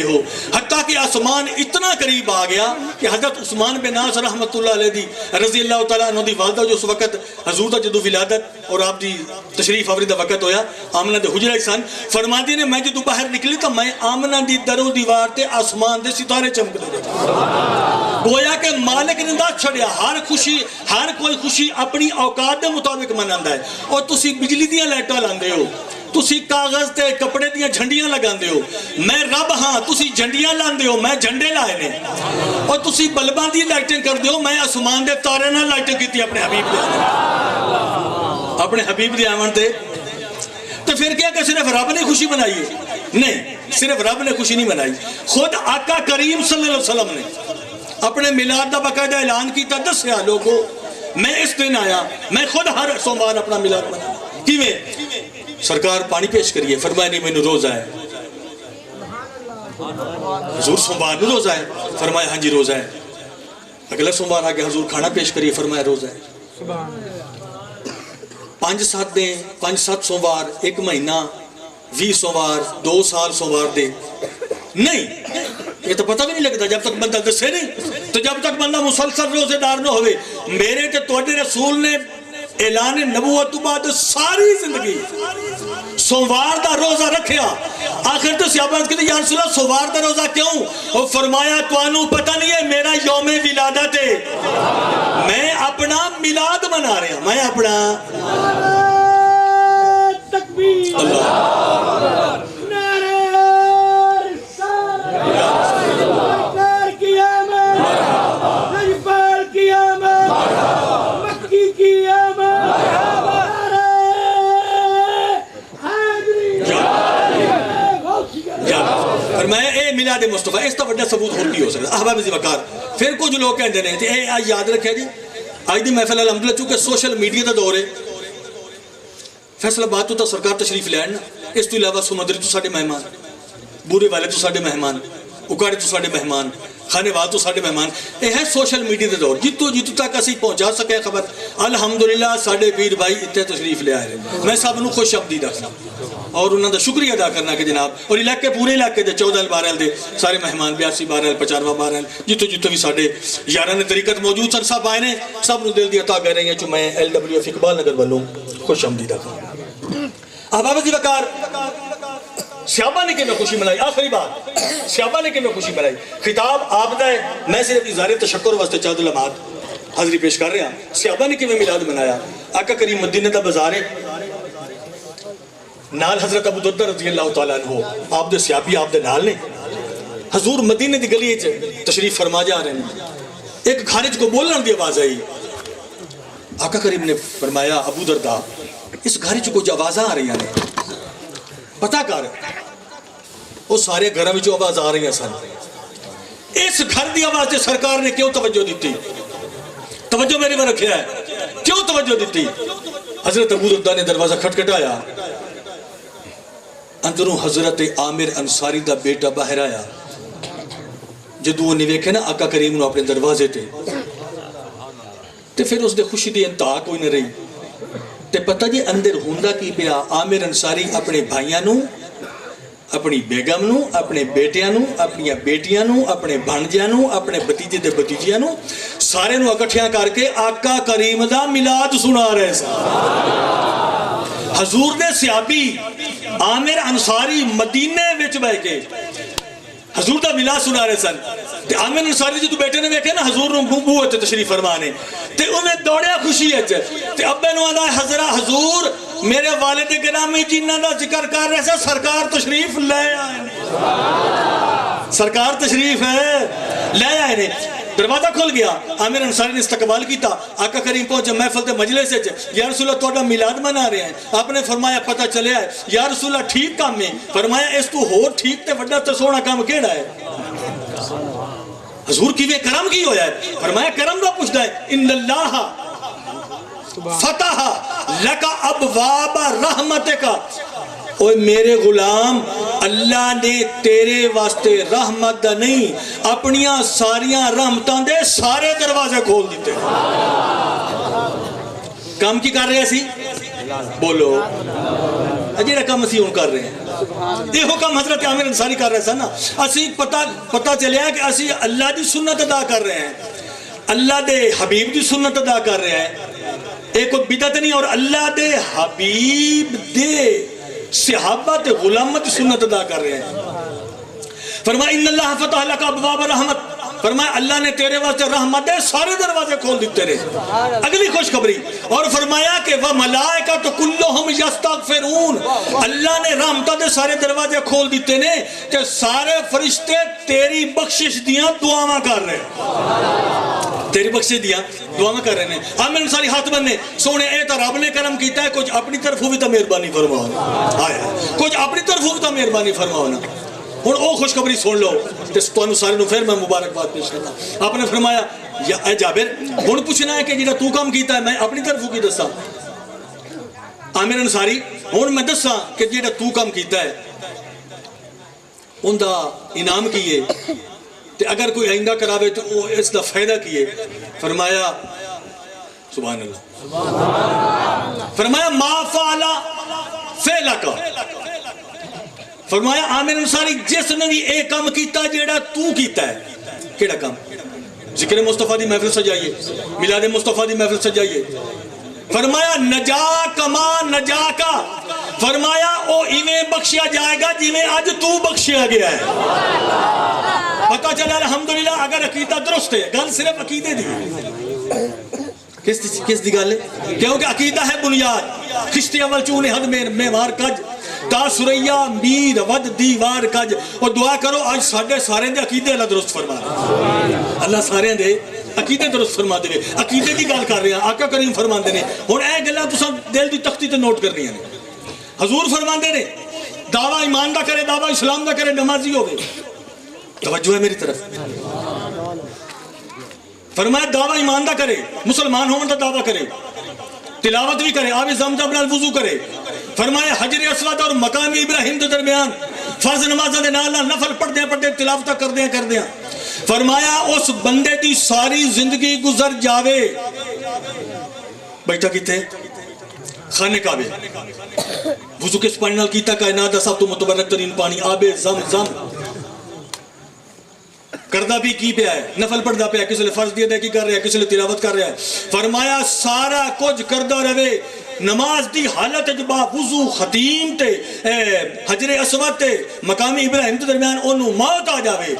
ہو. حتیٰ کہ آسمان اتنا قریب آ گیا کہ حضرت عثمان بن ناصر رحمت اللہ علیہ دی رضی اللہ تعالیٰ عنہ دی والدہ جو اس وقت حضور دا جدو ولادت اور آپ دی تشریف آوری دا وقت ہویا، آمنہ دے حجرہ سن. فرماندی نے میں جدو باہر نکلی تو میں آمنہ دی درو دیوار تے آسمان دے ستارے چمک دے. گویا کہ مالک نے دا چھڑیا. ہر کوئی خوشی اپنی اوقات دے مطابق مناندا ہے. اور تسی بجلی دیاں لائٹاں لاندے ہو، تسی کاغذ تے کپڑے دیاں جھنڈیاں لگاندے ہو. میں رب ہاں، تسی جھنڈیاں لاندے ہو، میں جھنڈے لائے نے. اور تسی بلباں دی لائٹیں کردے ہو، میں آسمان دے تارے نہ لائٹیں کیتی اپنے حبیب دے آمن تے. تو پھر کیا کہ صرف رب نے خوشی منائی ہے؟ نہیں، صرف رب نے خوشی نہیں منائی. خود آقا کریم صلی اللہ علیہ وسلم نے اپنے میلاد دا باقاعدہ اعلان کیتا. دسیا لوگو میں اس دن آیا، میں خود ہر سوموار اپنا میلاد منایا. کیویں؟ سرکار پانی پیش کریے. فرمایا نہیں مینوں روزہ ہے. حضور سوموار نو روزہ ہے؟ فرمایا ہاں جی روزہ ہے. اگلا سوموار آگے حضور کھانا پیش کریے. فرمایا روزہ ہے. 5-7 سوموار، 1 مہینہ، 20 سوموار، 2 سال سوموار دے نہیں. یہ تو پتہ بھی نہیں لگتا جب تک بندہ دسے نہیں. تو جب تک بندہ مسلسل روزے دار نہ ہوئے. میرے تے تواڈے رسول نے اعلان نبوت تو بعد ساری زندگی سوموار دا روزہ رکھیا. آخر تو صحابہ کہتے یا رسول اللہ سوموار دا روزہ کیوں؟ وہ فرمایا توانوں پتہ نہیں ہے میرا یوم ولادت ہے، میں اپنا میلاد منا رہا ہوں. میں اپنا تکبیر اللہ فرمایا اے میلاد مصطفیٰ. اس کا بڑا ثبوت اور بھی ہو سکتا. احباب وقار پھر کچھ لوگ کہتے ہیں کہ اے یاد رکھے جی آج دی محفل الحمدللہ چونکہ سوشل میڈیا دا دور ہے. فیصل آباد تو سرکار تشریف لے آنا. اس تو علاوہ سمندری تو ساڈے مہمان، بورے والے تو ساڈے مہمان، اکاڑے تو ساڈے مہمان، کھانے وال تو ساڈے مہمان. یہ ہے سوشل میڈیا دا دور. جتوں تک اسی پہنچا سکے خبر الحمدللہ ساڈے پیر بھائی اتنے تشریف لے آئے. میں سب نو خوش آمدید رکھنا اور انہوں دا شکریہ ادا کرنا کہ جناب اور علاقے پورے علاقے دے 14 12 دے سارے مہمان 82 12 95 12 جتوں بھی ساڈے یاراں نے طریقت موجود سن سب آئے نے. سب نو دل دی عطا کر رہی ہیں. میں LWF اقبال نگر والوں خوش آمدید رکھنا. احباب وقار صحابہ نے کیوں خوشی منائی؟ آخری بات صحابہ نے کیوں خوشی منائی؟ خطاب آپ دا ہے. میں صرف اظہار تشکر واسطے چند لمحات حاضری پیش کر رہا. صحابہ نے کیوں میلاد منایا؟ آقا کریم مدینہ دا بازار ہے. نال حضرت ابو دردہ رضی اللہ تعالیٰ عنہ آپ دے سیابی آپ دے نال نے حضور مدینے دی گلی تشریف فرما جا رہے ہیں ایک خارج کو بولن دی آواز آئی آقا کریم نے فرمایا ابو دردہ اس خارج کو جو آوازاں آ رہی ہیں پتہ کر وہ سارے گھروں میں جو آواز آ رہی ہیں سن اس گھر دی آواز سے سرکار نے کیوں توجہ دیتی توجہ میرے میں رکھیا ہے کیوں توجہ دیتی حضرت ابو دردہ نے دروازہ کھٹکھٹایا اندروں حضرت عامر انصاری دا بیٹا باہر آیا جدو وہ نویکھے نا آقا کریم نو اپنے دروازے تے پھر اس دے خوشی دی انتہا کوئی نہ رہی تے پتہ جی اندر ہوندہ کی پیا عامر انصاری اپنے بھائیاں نو اپنی بیگم نو اپنے بیٹیاں نو اپنی بیٹیاں نو اپنے بھانجیاں نو اپنے بتیجے دے بتیجیاں نو سارے نو اکٹھیاں کر کے آقا کریم دا میلاد سنا رہے سن حضور نے صحابی عامر انصاری مدینے وچ بیٹھ کے حضور دا میلاد سنا رہے سن تے عامر انصاری جدوں بیٹے نے ویکھے نا حضور نو بوئے تے تشریف فرمانے تے انہیں دوڑیا خوشی وچ تے ابے نو آندا حضرت حضور میرے والد گرامی جنہاں دا ذکر کر رہے سے سرکار تشریف لے آئے سرکار تشریف ہے لے آئے نے دروازہ کھل گیا عامر انصاری نے استقبال کیتا آقا کریم پہنچے محفل دے مجلس سے یا رسول اللہ توڑا میلاد منا رہے ہیں آپ نے فرمایا پتہ چلے آئے یا رسول اللہ ٹھیک کام میں فرمایا اس تو ہو ٹھیک تے وڈا تے سونا کام کیڑا ہے حضور کی وہ کرم کی ہویا ہے فرمایا کرم دا پوچھتا ہے ان اللہ فتح لکا ابواب رحمت کا اوہ میرے غلام اللہ نے تیرے واسطے رحمت دا نہیں اپنیاں ساریاں رحمتاں دے سارے دروازے کھول دیتے کام کی کر رہے سی بولو اجیڑا کام اسی ان کر رہے ہیں یہ حکم حضرت عامر انصاری کر رہے سن نا اسی پتہ چلیا کہ اسی اللہ دی سنت ادا کر رہے ہیں اللہ دے حبیب دی سنت ادا کر رہے ہیں ایک کوئی بدعت نہیں اور اللہ دے حبیب دے صحابہ تے غلامت سنت ادا کر رہے ہیں فرمایا ان اللہ فتح لک ابواب رحمت فرمایا اللہ نے تیرے واسطے رحمت دے سارے دروازے کھول دیتے رہے اگلی خوشخبری اور فرمایا کہ وہ ملائکۃ کلھم یستغفرون اللہ نے رحمتہ دے سارے دروازے کھول دیتے نے کہ سارے فرشتے تیری بخشش دیاں دعاواں کر رہے ہیں تیری بخشش دیاں دعاواں کر رہے ہیں عامر انصاری ہاتھ بننے سونے اے تا رب نے کرم کیتا ہے کچھ اپنی طرف بھی تا مہربانی فرماؤ آیا کچھ اپنی طرف بھی تا مہربانی فرماؤ نا اور او خوشخبری سن لو تو سارے نو پھر میں مبارکباد پیش کرنا آپ نے فرمایا یا اے جابر ہن پوچھنا ہے کہ جڑا تو کام کیتا ہے میں اپنی طرف کی دساں عامر انصاری ہن میں دساں کہ جڑا تو کام کیتا ہے اوندا انعام کیے تے اگر کوئی آئندہ کراوے تو او اس دا فائدہ کیے فرمایا سبحان اللہ فرمایا ما فعل فعلک فرمایا عامر انصاری جس نے بھی ایک کام کیتا جیڑا تو کیتا ہے کیڑا کام ذکر مصطفیٰ دی محفل سجائیے میلاد مصطفیٰ دی محفل سجائیے فرمایا نجاک ما نجاکا فرمایا او ایویں بخشیا جائے گا جیویں آج تو بخشیا گیا ہے پتہ چلا الحمدللہ اگر عقیدہ درست ہے گل صرف عقیدے دی کس دی گل ہے کیونکہ عقیدہ ہے بنیاد خشتی اول چونے حد میں وار کج تا سریہ میر ود دیوار کج اور دعا کرو آج سارے دے عقیدے اللہ درست فرما اللہ سارے دے عقیدے درست فرما دے عقیدے دی گل کر رہے ہیں آقا کریم فرما دے نے اور اے گلہ تو سب دل دی تختی تے نوٹ کر رہی ہیں حضور فرما دے نے دعویٰ ایمان دا کرے دعویٰ اسلام دا کرے نمازی ہوگے توجہ ہے میری طرف فرمایا دعویٰ ایمان دا کرے مسلمان ہوں دا دعویٰ کرے تلاوت بھی کرے آب زمزم نال وضو کرے فرمایا حجر اسود اور مقام ابراہیم کے درمیان فرض نمازہ دے نال نفل پڑھتے تلاوتہ کر دیا فرمایا اس بندے دی ساری زندگی گزر جاوے بیٹھا کیتے خانے کعبے وضو کس پانی نال کیتا کائنات دا سب تو متبرک ترین پانی آب زمزم کردہ بھی کی پہ ہے نفل پڑھدا پہ ہے کسی لئے فرض دیا دے کی کر رہا ہے کسی لئے تلاوت کر رہا ہے فرمایا سارا کچھ کردہ رہے نماز دی حالت جبا وضو ختیم تے حجر اسود تے مقامی ابراہیم تے درمیان انہوں موت آ جاوے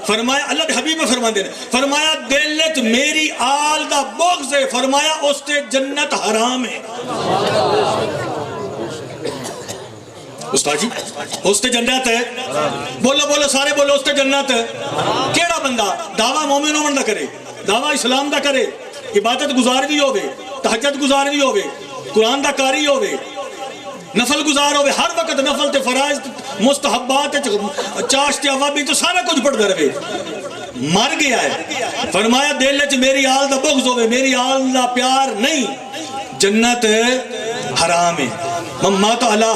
فرمایا اللہ دے حبیب فرمان دے فرمایا دلت میری آل دا بغض ہے فرمایا اس تے جنت حرام ہے استاد جی اس تے جنت ہے، بولو بولو سارے بولو اس تے جنت ہے۔ کیڑا بندہ دعویٰ مومن ہومن دا کرے، دعویٰ اسلام دا کرے، عبادت گزار بھی ہوئے، تہجد گزار بھی ہوئے، قرآن دا قاری ہوئے، نفل گزار ہوئے، ہر وقت نفل تے فرائض مستحبات چاش تے عوابی تو سارا کچھ پڑھ دے، مر گیا ہے۔ فرمایا دل وچ میری آل دا بغض ہوئے، میری آل دا پیار نہیں، جنت حرام ہے۔ من مات علی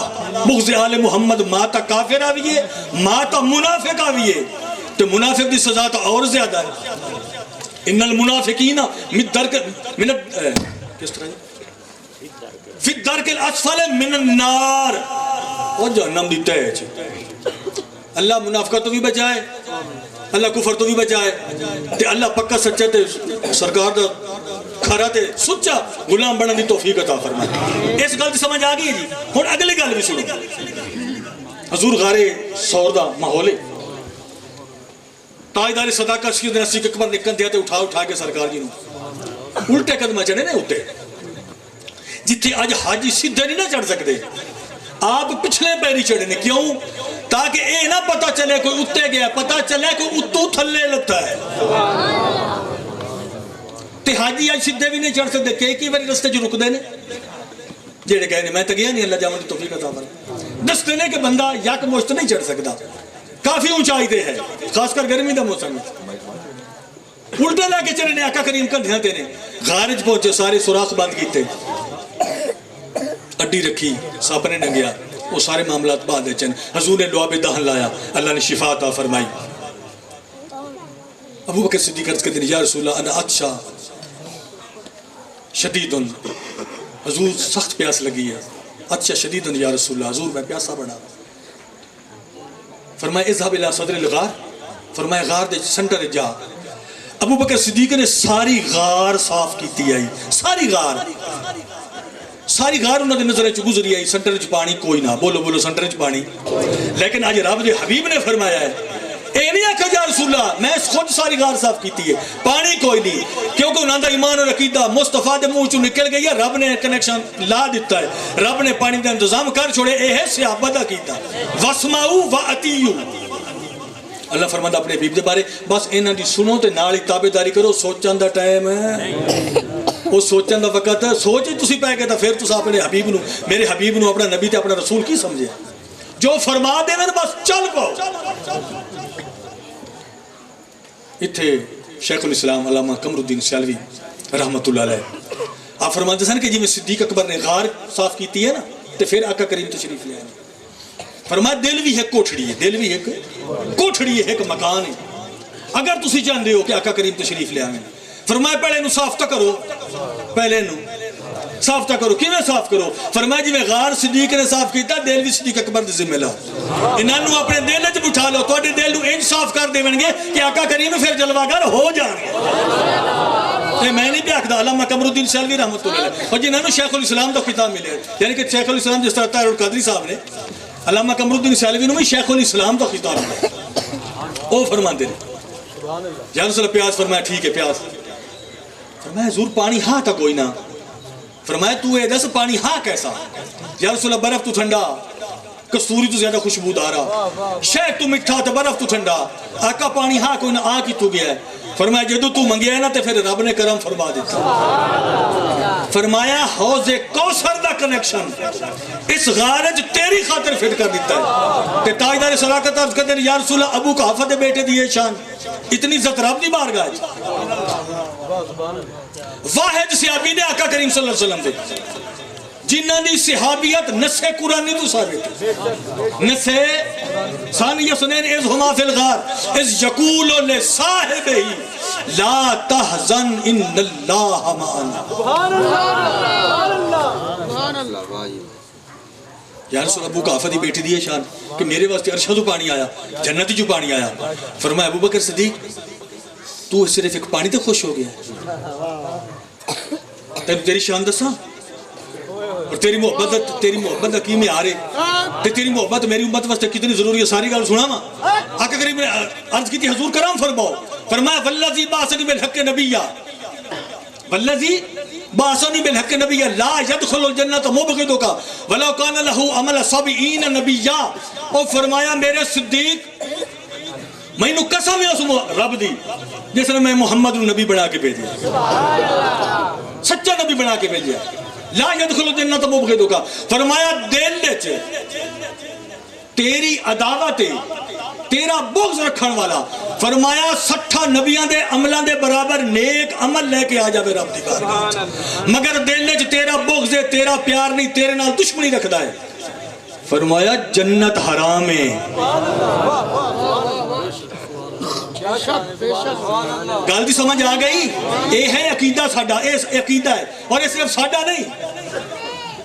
بغض آل محمد مات کافر آویے، مات منافق آویے، تو منافق دی سزا تو اور زیادہ ہے۔ ان المنافقین کس طرح فی الدرک الاسفل من النار، وہ جہنم دی تہہ چ۔ اللہ منافقت تو بھی بچائے، اللہ کفر تو بھی بچائے، تے اللہ پکا سچا تے سرکار دا کھرا تے سچا غلام بننے دی توفیق عطا فرمائے۔ اس گل دی سمجھ آ گئی ہے جی۔ ہن اگلی گل بھی سنو، حضور غار ثور دا ماحول ہے، تاجدار صداقت سیدنا صدیق اکبر نے کندھے تے اٹھا کے سرکار جی نو الٹے قدم چڑھے نے اتے، جتھے اج حاجی سیدھے نہیں نہ چڑھ سکتے، آپ پچھلے پیری چڑھے نے، کیوں؟ تاکہ اے نہ پتہ چلے کوئی اتے گیا، پتہ چلے کوئی اتو تھلے لگتا ہے۔ تے حاجی آج سیدھے بھی نہیں چڑھ سکتے، کی باری رستے جو رک دے نے، جیڑے کہنے میں تو گیا نہیں، اللہ جاؤں دی توفیق عطا فرمائے۔ دس دینے کہ بندہ یک مشت نہیں چڑھ سکتا، کافی اونچائی دے ہے، خاص کر گرمی دا موسم ہے۔ الٹے لے کے چلے نے آقا کریم کندھیاں تے نے، غارج پہنچے، سارے سوراخ بند کیتے، اڈی رکھی، سپ نے ڈنگیا، وہ سارے معاملات بعد چن۔ حضور نے لعاب دہن لایا، اللہ نے شفا عطا فرمائی۔ ابو بکر صدیق عرض کرتے ہیں یا رسول اللہ انا عطشا شدید، حضور سخت پیاس لگی ہے، عطشا شدید یا رسول اللہ، حضور میں پیاسا بڑا۔ فرمایا اذهب الى صدر الغار، فرمایا غار دے سنٹر جا۔ ابو بکر صدیق نے ساری غار صاف کیتی آئی، ساری غار انہوں نے نظر چ گزری آئی، سنٹر چ پانی کوئی نہ، بولو بولو سنٹر چ پانی۔ لیکن آج رب دے حبیب نے فرمایا ہے اے نہیں آکھا یا رسول اللہ میں خود ساری غار صاف کیتی ہے، پانی کوئی نہیں، کیونکہ انہوں نے ایمان اور عقیدہ مصطفیٰ دے منہ چوں نکل گئی ہے، رب نے کنیکشن لا دیتا ہے، رب نے پانی دا انتظام کر چھوڑے، اے ہے صحابہ دا کیتا واسمعوا واطیعوا۔ اللہ فرماتا اپنے حبیب دے بارے بس انہاں دی سنو تے نال ہی تابعداری کرو، سوچن دا ٹائم ہے، وہ سوچن دا وقت ہے، سوچ ہی تسی پے گئے تا پھر تسا اپنے حبیب نو، میرے حبیب نو، اپنا نبی تے اپنا رسول کی سمجھے، جو فرما دے میں بس چل پاؤ۔ اتھے شیخ الاسلام علامہ قمر الدین سیالوی رحمت اللہ علیہ آپ فرماتے ہیں کہ جی میں صدیق اکبر نے غار صاف کیتی ہے نا، تے پھر آقا کریم تشریف لے آئے، فرمایا دل بھی ایک کوٹھڑی ہے، دل بھی ایک کوٹھڑی ہے، ایک مکان ہے، اگر تسی چاہندے ہو کہ آقا کریم تشریف لے آئے، فرمایا پہلے نو صاف تا کرو، پہلے نو صاف تا کرو، کیویں صاف کرو؟ فرمایا جی میں غار صدیق نے صاف کیتا، دل بھی صدیق اکبر دے ذمہ لا، انہاں نو اپنے دل وچ بٹھا لو، تواڈے دل نو انج صاف کر دیون گے کہ آقا کریم پھر جلوہ گر ہو جان گے۔ میں نہیں بھی آکھدا، علامہ قمر الدین سیالوی رحمۃ اللہ علیہ اور جنہاں نو شیخ الاسلام دا خطاب ملے، یعنی کہ شیخ الاسلام جس طرح طاہر القادری صاحب نے علامہ قمر الدین سیالوی نو بھی شیخ الاسلام دا خطاب ملے، او فرماندے نے یا رسول اللہ پیاس، فرمایا ٹھیک ہے پیاس، فرمایا حضور پانی ہاں تا کوئی نہ، فرمایا تو اے دس پانی ہاں کیسا؟ یا رسول اللہ برف تو ٹھنڈا، کستوری تو زیادہ خوشبودار، شہد تو مٹھا تو برف تو ٹھنڈا، آقا پانی ہاں کوئی نہ، آ کی تو گیا ہے، فرمایا جدو تو منگیا ہے نا تے پھر رب نے کرم فرما دیتا، فرمایا حوض کوثر دا کنیکشن اس غارج تیری خاطر فٹ کر دیتا ہے۔ تے تاجدار صداقت عرض کرتے ہیں یا رسول اللہ ابو قحافہ دے بیٹے دیئے شان، اتنی عزت رب دی بارگاہ ہے، واحد صحابی نے آقا کریم صلی اللہ علیہ وسلم دے جنہاں دی صحابیت نسے قرآنی تو ثابت ہے، نسے ثانی سنین اذ ہما فی الغار اذ یقول لصاحبہ لا تحزن ان اللہ معنا۔ سبحان اللہ، یا رسول ابو قحافہ دی بیٹی دی شان کہ میرے واسطے عرشہ تو پانی آیا، جنت جو پانی آیا، فرمایا ابو بکر صدیق تو صرف ایک پانی تے خوش ہو گیا، تیری شان دساں اور تیری محبت دا کی میں آ رہے تے تیری محبت میری امت واسطے کتنی ضروری ہے، ساری گل سنا وا۔ آقا کریم نے عرض کی تھی حضور کرم فرماؤ، فرمایا والذی بعثنی بالحق نبیا، والذی باسنی بالحق نبی لا يدخل الجنت مبغضک ولو کان له عمل 70 نبیا. اور فرمایا میرے صدیق مینوں قسم ہے اس رب دی جس نے میں محمد نبی بنا کے بھیجا، سچا نبی بنا کے بھیجا. لا يدخل الجنت مبغضک. فرمایا دل وچ تیری عداوت تیرا بغض رکھن والا، فرمایا 60 نبیاں دے عملاں دے برابر نیک عمل لے کے آ جاوے رب دی بارگاہ، مگر دل وچ تیرا بغض ہے، تیرا پیار نہیں، تیرے نال دشمنی رکھدا ہے، فرمایا جنت حرام ہے. گل دی سمجھ آ گئی؟ یہ ہے عقیدہ ساڈا، یہ عقیدہ ہے، اور یہ صرف ساڈا نہیں،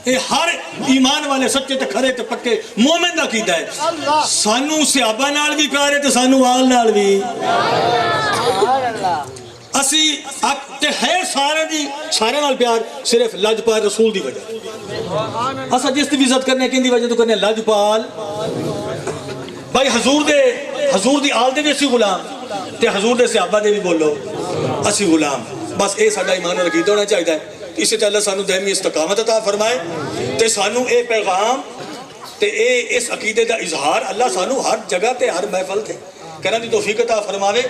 یہ ہر ایمان والے سچے تے کھرے تے پکے مومن دا عقیدہ ہے. سانو صحابہ نال بھی پیار ہے تے سانو آل نال بھی. اسی تے ہے سارے دی سارے نال پیار صرف لجپال رسول دی وجہ. اسا جس دی عزت کرنے کیندی وجہ تو کرنے لجپال بھائی حضور دی آل دے بھی اسی غلام تے حضور دے صحابہ دے بھی بولو اسی غلام. بس اے ساڈا ایمان اور عقیدہ ہونا چاہیے. اسی تے اللہ سانو دائمی استقامت عطا فرمائے تے سانو اے پیغام تے اے اس عقیدے دا اظہار اللہ سانو ہر جگہ تے ہر محفل تے کرنے دی توفیق عطا فرماوے.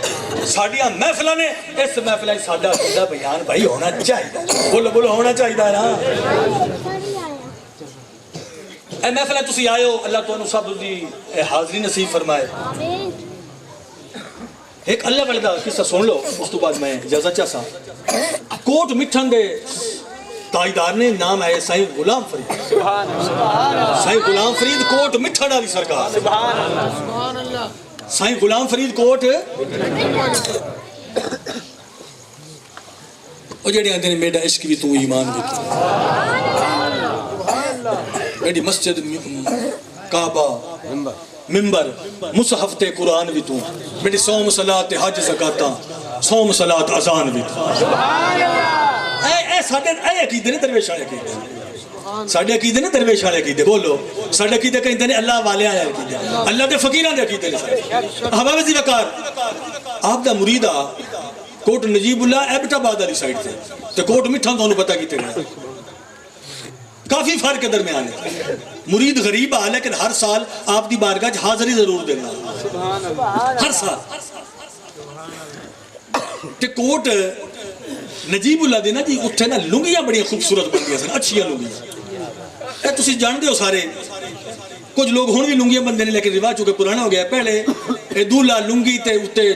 ساڈیاں محفلاں نے اس محفل وچ ساڈا عقیدہ بیان بھائی ہونا چاہیے. بولو بولو ہونا چاہیے نا. اے محفل تسی آئے ہو، اللہ تانوں سب دی حاضری نصیب فرمائے. ایک اللہ والے دا قصہ سن لو، اس تو بعد میں اجازت چاہسا. کوٹ مٹھن دے تاجدار نے نام ہے سائیں غلام فرید. سائیں غلام فرید کوٹ مٹھن والی سرکار. سائیں غلام فرید کوٹ او جڑے آندے نے میرا عشق بھی تو ایمان بھی میری مسجد کعبہ ممبر مصحف تے قرآن بھی تو میری صوم صلاۃ حج زکاتاں صوم صلاۃ اذان بھی تو. اے ساڈے اے عقیدے نے درویش والے عقیدے، ساڈے عقیدے نے درویش والے عقیدے. بولو ساڈے عقیدے کہندے نے اللہ والے والے عقیدے، اللہ دے فقیراں دے عقیدے نے. حباب ذی وقار آپ دا مرید آ کوٹ نجیب اللہ ایبٹ آباد والی سائڈ تے کوٹ مٹھن تانوں پتہ کیتے گئے کافی فرق درمیان ہے. مرید غریب آ لیکن ہر سال آپ دی بارگاہ حاضری ضرور دینا ہر سال. تے کوٹ نجیب اللہ دے نا جی اتھے نا لنگیاں بڑی خوبصورت بندیاں سن، اچھیاں لنگیاں. اے تسی جان دے ہو سارے کچھ لوگ ہن بھی لنگیاں بندے نے لیکن رواج چونکہ پرانا ہو گیا. پہلے اے دولہا لنگی تے اتے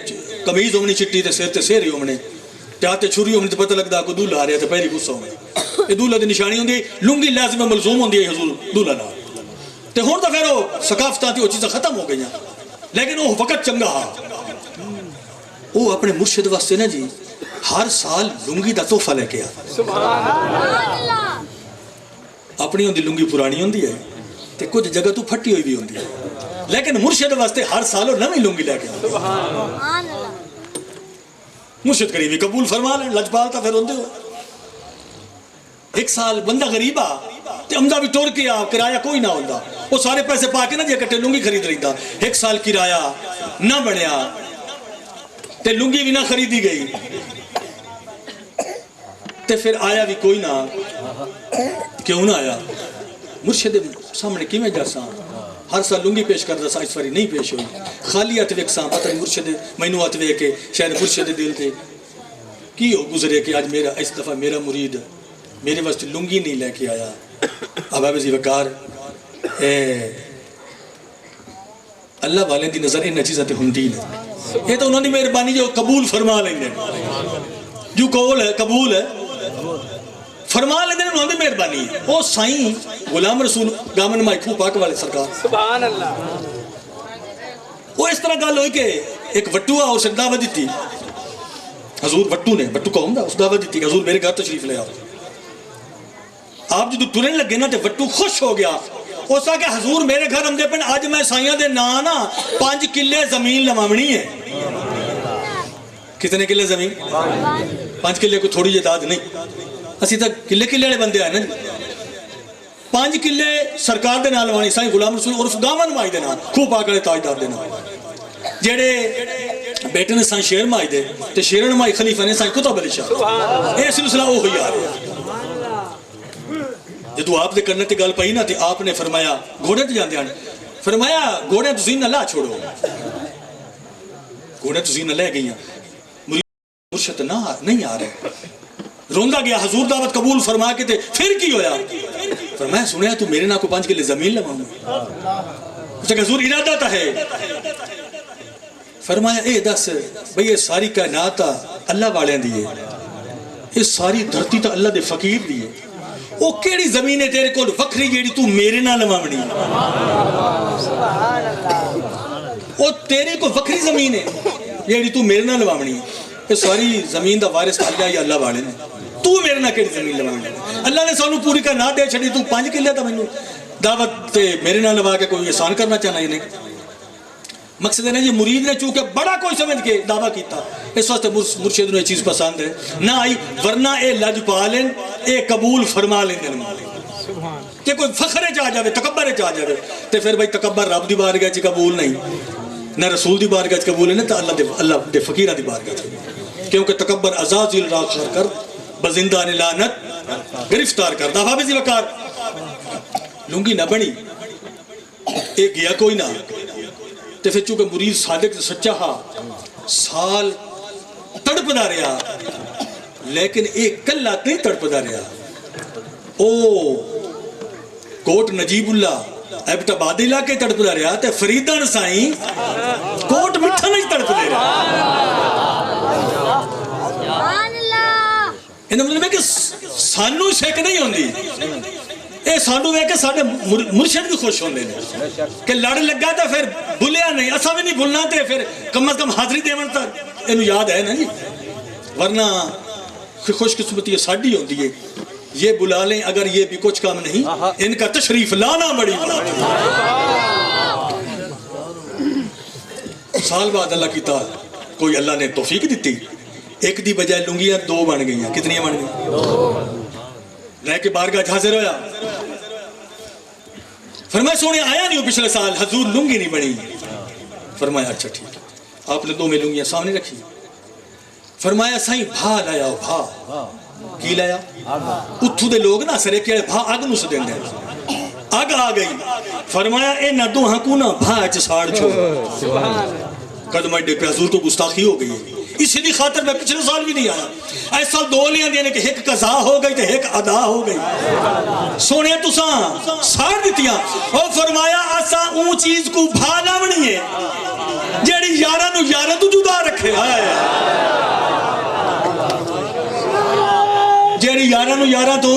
قمیض ہومنی چٹی تے سر تے سہری ہومنے تے ہاتھ تے چھری ہومنی تے پتہ لگدا کوئی دولہا آ رہا تے پہلی غصہ ہومنے. یہ دولہا دی نشانی ہوندی لنگی لازم ملزوم ہوندی ہے حضور دولہا نال. تے ہن تاں پھر او ثقافتاں تے او چیزاں ختم ہو گئیاں لیکن وہ وقت چنگا ہا. وہ اپنے مرشد واسطے نا جی ہر سال لنگی دا تحفہ لے کے آ. اپنی ہوندی لنگی پرانی ہوندی ہے تے کچھ جگہ تو پھٹی ہوئی بھی ہوندی ہے لیکن مرشد واسطے ہر سال وہ نویں لنگی لے کے آ. مرشد قریبی قبول فرما لیں لجپال تا پھر ہوندے ہو. ایک سال بندہ غریب آ تے امدہ بھی ٹور کے آ کرایہ کوئی نہ ہوندا وہ سارے پیسے پا کے نہ جے کٹے لنگی خرید رہی دا. ایک سال کرایہ نہ بنیا تے لنگی بھی نہ خریدی گئی تے پھر آیا بھی کوئی نہ. کیوں نہ آیا؟ مرشد سامنے کیویں جاساں ہر سال لنگی پیش کردا سا اس واری نہیں پیش ہوئی. خالی ہاتھ ویکھساں پتہ نہیں مرشد مینوں ہاتھ ویکھ کے شاید مرشد دل تے کی ہو گزرے کہ آج میرا اس دفعہ میرا مرید میرے واسطے لنگی نہیں لے کے آیا. حباب ذی وقار اللہ والے دی نظر ان چیزاں تے ہوندی نے. یہ تو انہوں نے مہربانی جو قبول فرما لیندے جو قول ہے قبول ہے فرما لیندے انہوں نے مہربانی. وہ سائیں غلام رسول گامن مائی کھو پاک والے سرکار سبحان اللہ. وہ اس طرح گل ہوئی کہ ایک وٹو آ اسے دعوت دیتی حضور وٹو نے وٹو قوم دا اس دعوت دیتی کہ حضور میرے گھر تشریف لے آؤ. آپ جدو ٹرن لگے نا تے وٹو خوش ہو گیا. اس کہ حضور میرے گھر ہم دے پن آج میں سائیاں دے نا 5 کلے زمین لمامنی ہے. کتنے کلے زمین؟ 5 کلے کو تھوڑی جداد نہیں اسی تک کلے کلے والے بندے آئے نا. 5 کلے سرکار دے نال وانی سائیں غلام رسول عرف گاون مائی دے نال خوب پاک والے تاجدار دے نال جڑے بیٹے نے سائیں شیر مائی دے تے شیرن مائی خلیفہ نے سائیں کتب علی شاہ. اے سلسلہ وہ ہوئی آ رہا جدو آپ دے کرنے تے گل پئی نا تے آپ نے فرمایا گھوڑے تے جاندے ہیں فرمایا گھوڑے تسی نہ لا چھوڑو گھوڑے تسی نہ لے گئیاں مرشد نہ نہیں آ رہے روندا گیا حضور دعوت قبول فرما کے تے پھر کی ہویا فرمایا سنیا تو میرے نا کو 5 کلے زمین لواؤں کہ حضور ارادہ تا ہے فرمایا اے دس بھئی یہ ساری کائنات اللہ والے دی ہے یہ ساری دھرتی تا اللہ دے فقیر دی ہے وہ کیڑی زمین ہے تیرے کول وکھری جیڑی تو میرے نال لواونی وہ تیرے کو وکھری زمین ہے جیڑی تو میرے نال لواونی یہ ساری زمین دا وارث اللہ یا اللہ والے نے تو میرے نال کیڑی زمین لواونی اللہ نے سانو پوری کائنات دے چھڑی تو 5 کلے تا مینوں دعوت تے میرے نال لوا کے کوئی احسان کرنا چاہنا ہی نہیں مقصد ہے نا یہ مرید نے چونکہ بڑا کوئی سمجھ کے دعویٰ کیتا اس واسطے مرشد نے یہ چیز پسند ہے نہ آئی ورنہ اے لج پالن اے قبول فرما لیں کہ کوئی فخرے چاہ جاوے تکبرے چاہ جاوے تے پھر بھائی تکبر رب دی بارگاہ چ قبول نہیں نہ رسول دی بارگاہ چ قبول نہیں تو اللہ دے فقیرہ دی بارگاہ چ کیونکہ تکبر عزازیل راکھ کر بزندان لعنت گرفتار کر دعویٰ بزی وقار لنگی نہ بنی ایک گیا کوئی نہ تے پھر چونکہ مرید صادق سچا ہا سال تڑپ دا رہا لیکن ایک کلات نہیں تڑپ دا رہا او کوٹ نجیب اللہ ایبٹ آباد علاقے تڑپ دا رہا تے فریدان سائیں کوٹ مٹھا نہیں تڑپ دے رہا انہوں مطلب ہے کہ سانو شک نہیں ہوندی اے سانو ہے کہ ساڑھے مرشد بھی خوش ہوندے ہیں کہ لڑ لگا تا پھر بھولیا نہیں اسا بھی نہیں بھولنا تے پھر کم از کم حاضری دیون تا انہوں یاد ہے نا جی ورنہ خوش قسمتی ساڑھی ہوندی ہے یہ بلا لیں اگر یہ بھی کچھ کام نہیں ان کا تشریف لانا بڑی سال بعد اللہ کی تا کوئی اللہ نے توفیق دیتی ایک دی بجائے لنگیاں 2 بن گئیاں کتنی بن گئی لے کے بارگاہ حاضر ہویا فرمایا سونے آیا نہیں ہو پچھلے سال حضور لنگی نہیں بنی فرمایا اچھا ٹھیک ہے آپ نے 2 میں لنگیاں سامنے رکھی فرمایا سائیں بھا لایا ہو بھا کی لایا اتھو دے لوگ نا سرے کہ بھا آگ نو سدیں دیں آگ آ گئی فرمایا اے نہ دو ہنکونا بھا اچھ ساڑ چھو قدم اڈے پہ حضور کو گستاخی ہو گئی اسی دی خاطر میں پچھلے سال بھی نہیں آیا ایسا 2 لیاں دینے کہ ایک قضا ہو گئی تے ایک ادا ہو گئی سونے تو ساڑ دیتیاں اور فرمایا آسا اون چیز کو بھالا بنی ہے جیڑی یارہ تو جدا رکھے جیڑی یارہ تو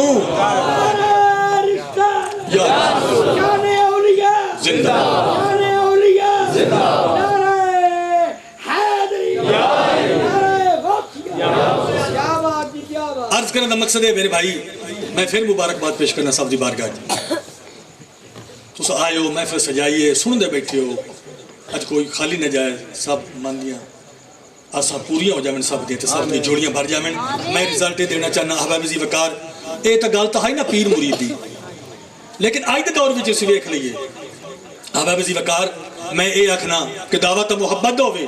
زندہ عرض کرنے کا مقصد ہے میرے بھائی میں پھر مبارکباد پیش کرنا صاحب دی بارگاہ تو آئے ہو محفل سجائیے سن دے بیٹھے ہو اج کوئی خالی نہ جائے سب مندیاں آسا پوریاں ہو جائیں سب دیتے سب کی جوڑیاں بھر جائیں میں رزلٹے دینا چاہنا احباب زی وقار اے تا گال تا ہے نا پیر مرید دی لیکن آج دے دور وچ اسی ویکھ لئیے احباب زی وقار میں اے آکھنا کہ دعوت محبت ہوے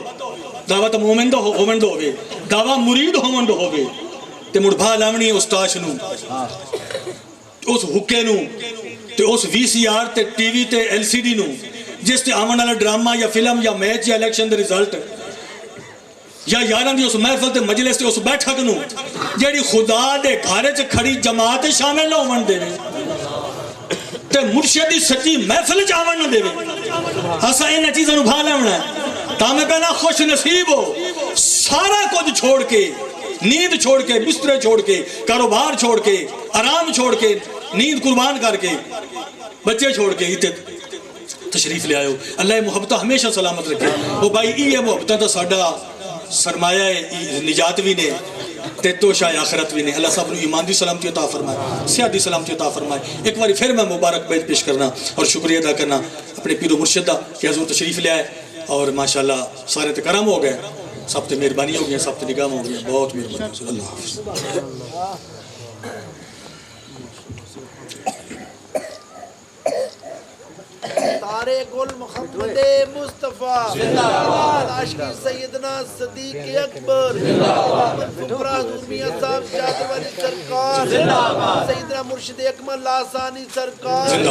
دعوت مومن ہوے دعوت مرید ہوے تے مڑ بھا لاونی اس تاش نو اس حکے نو تے اس وی سی آر تے ٹی وی تے ایل سی ڈی نو جس تے آمن والا ڈرامہ یا فلم یا میچ یا الیکشن دے ریزلٹ یا یاراں دی اس محفل تے مجلس تے اس بیٹھک نو جیڑی خدا دے گھر وچ کھڑی جماعت شامل ہون دے تے مرشد دی سچی محفل وچ آون نہ دے اسا انہاں چیزاں نو بھا لاونا ہے تا میں کہنا خوش نصیب ہو سارا کچھ چھوڑ کے نیند چھوڑ کے بسترے چھوڑ کے کاروبار چھوڑ کے آرام چھوڑ کے نیند قربان کر کے بچے چھوڑ کے تشریف لے آئے ہو اللہ محبتہ ہمیشہ سلامت رکھے وہ بھائی یہ محبتہ تو ساڑھا سرمایہ نجات بھی نے تے توشہ آخرت بھی نے اللہ صاحب نے ایمان دی سلامتی عطا فرمائے صحت دی سلامتی عطا فرمائے ایک بار پھر میں مبارک بیت پیش کرنا اور شکریہ ادا کرنا اپنے پیر و مرشدہ کہ حضور تشریف لے آئے اور ماشاءاللہ سارے تے کرم ہو گئے سب تے مہربانی ہو گئی سب تے نگاہ ہو گئی بہت مہربانی اللہ حافظ تارے گل محمد مصطفیٰ عاشقی سیدنا صدیق اکبر فقرا حضور میاں صاحب جاتے والی سرکار سیدنا مرشد اکمل لاسانی سرکار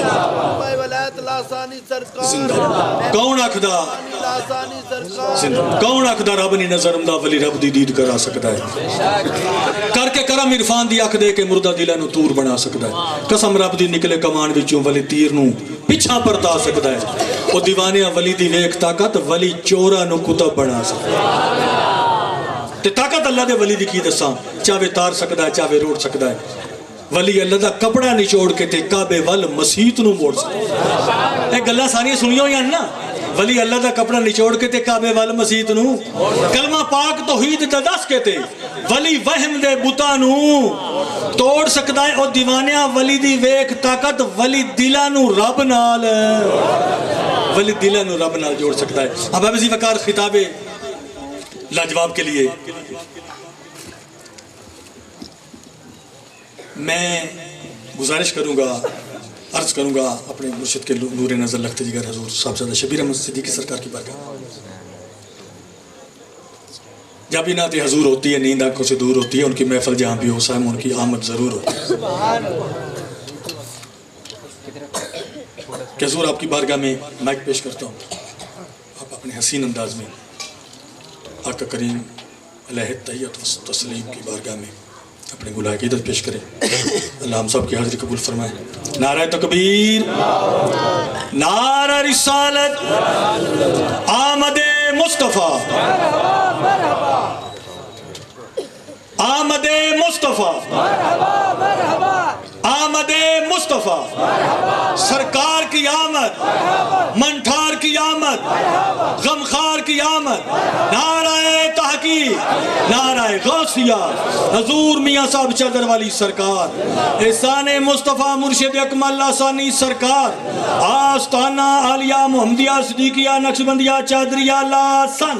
مائی ولایت لاسانی سرکار کون آکھدا لاسانی سرکار کون آکھدا رب نہیں نظر آمدا ولی رب دی دید کرا سکتا ہے کر کے کرم عرفان دی آکھ دے کے مردہ دلہ نو تور بنا سکتا ہے قسم رب دی نکلے کمان وچوں ولی تیر نو پچھا پرتا سکتا ہے او دیوانیاں ولی دی ویک طاقت ولی چورا نو کتب بنا سکتا ہے تے طاقت اللہ دے ولی دی کی دساں چاہے تار سکتا ہے چاہے روڑ سکتا ہے ولی اللہ دا کپڑا نچوڑ کے تے کعبے وال مسیت نو موڑ سکتا ہے اے گلہ ساری سنیوں یا نا ولی اللہ دا کپڑا نچوڑ کے تے کعبے وال مسیت نو کلمہ پاک توحید دا دس کے تے ولی وہم دے بتا نو توڑ سکتا ہے اور دیوانیاں ولی دی ویک طاقت ولی دلہ نو رب نال جوڑ سکتا ہے اب ابھی وقار خطاب لاجواب کے لیے میں گزارش کروں گا عرض کروں گا اپنے مرشد کے نور نظر لگتے جگر حضور صاحبزادہ شبیر احمد صدیقی سرکار کی بارگاہ جب ہی نعت حضور ہوتی ہے نیند آنکھوں سے دور ہوتی ہے ان کی محفل جہاں بھی ہو سائم ان کی آمد ضرور ہوتی ہے کہ حضور آپ کی بارگاہ میں مائک پیش کرتا ہوں آپ اپنے حسین انداز میں آقا کریم علیہ تحیت و تسلیم کی بارگاہ میں اپنے گلہ عقیدت پیش کریں اللہ ہم سب کی حاضری قبول فرمائیں نعرہ تکبیر نعرہ رسالت آمد مصطفیٰ آمد مصطفیٰ آمد مصطفیٰ سرکار کی آمد منٹھار کی آمد غمخار کی آمد نعرہ تحقیق نعرہ غوثیہ حضور میاں صاحب چادر والی سرکار احسان مصطفیٰ مرشد اکمل لاسانی سرکار آستانہ عالیہ محمدیہ صدیقیہ نقشبندیہ چادریہ لاسن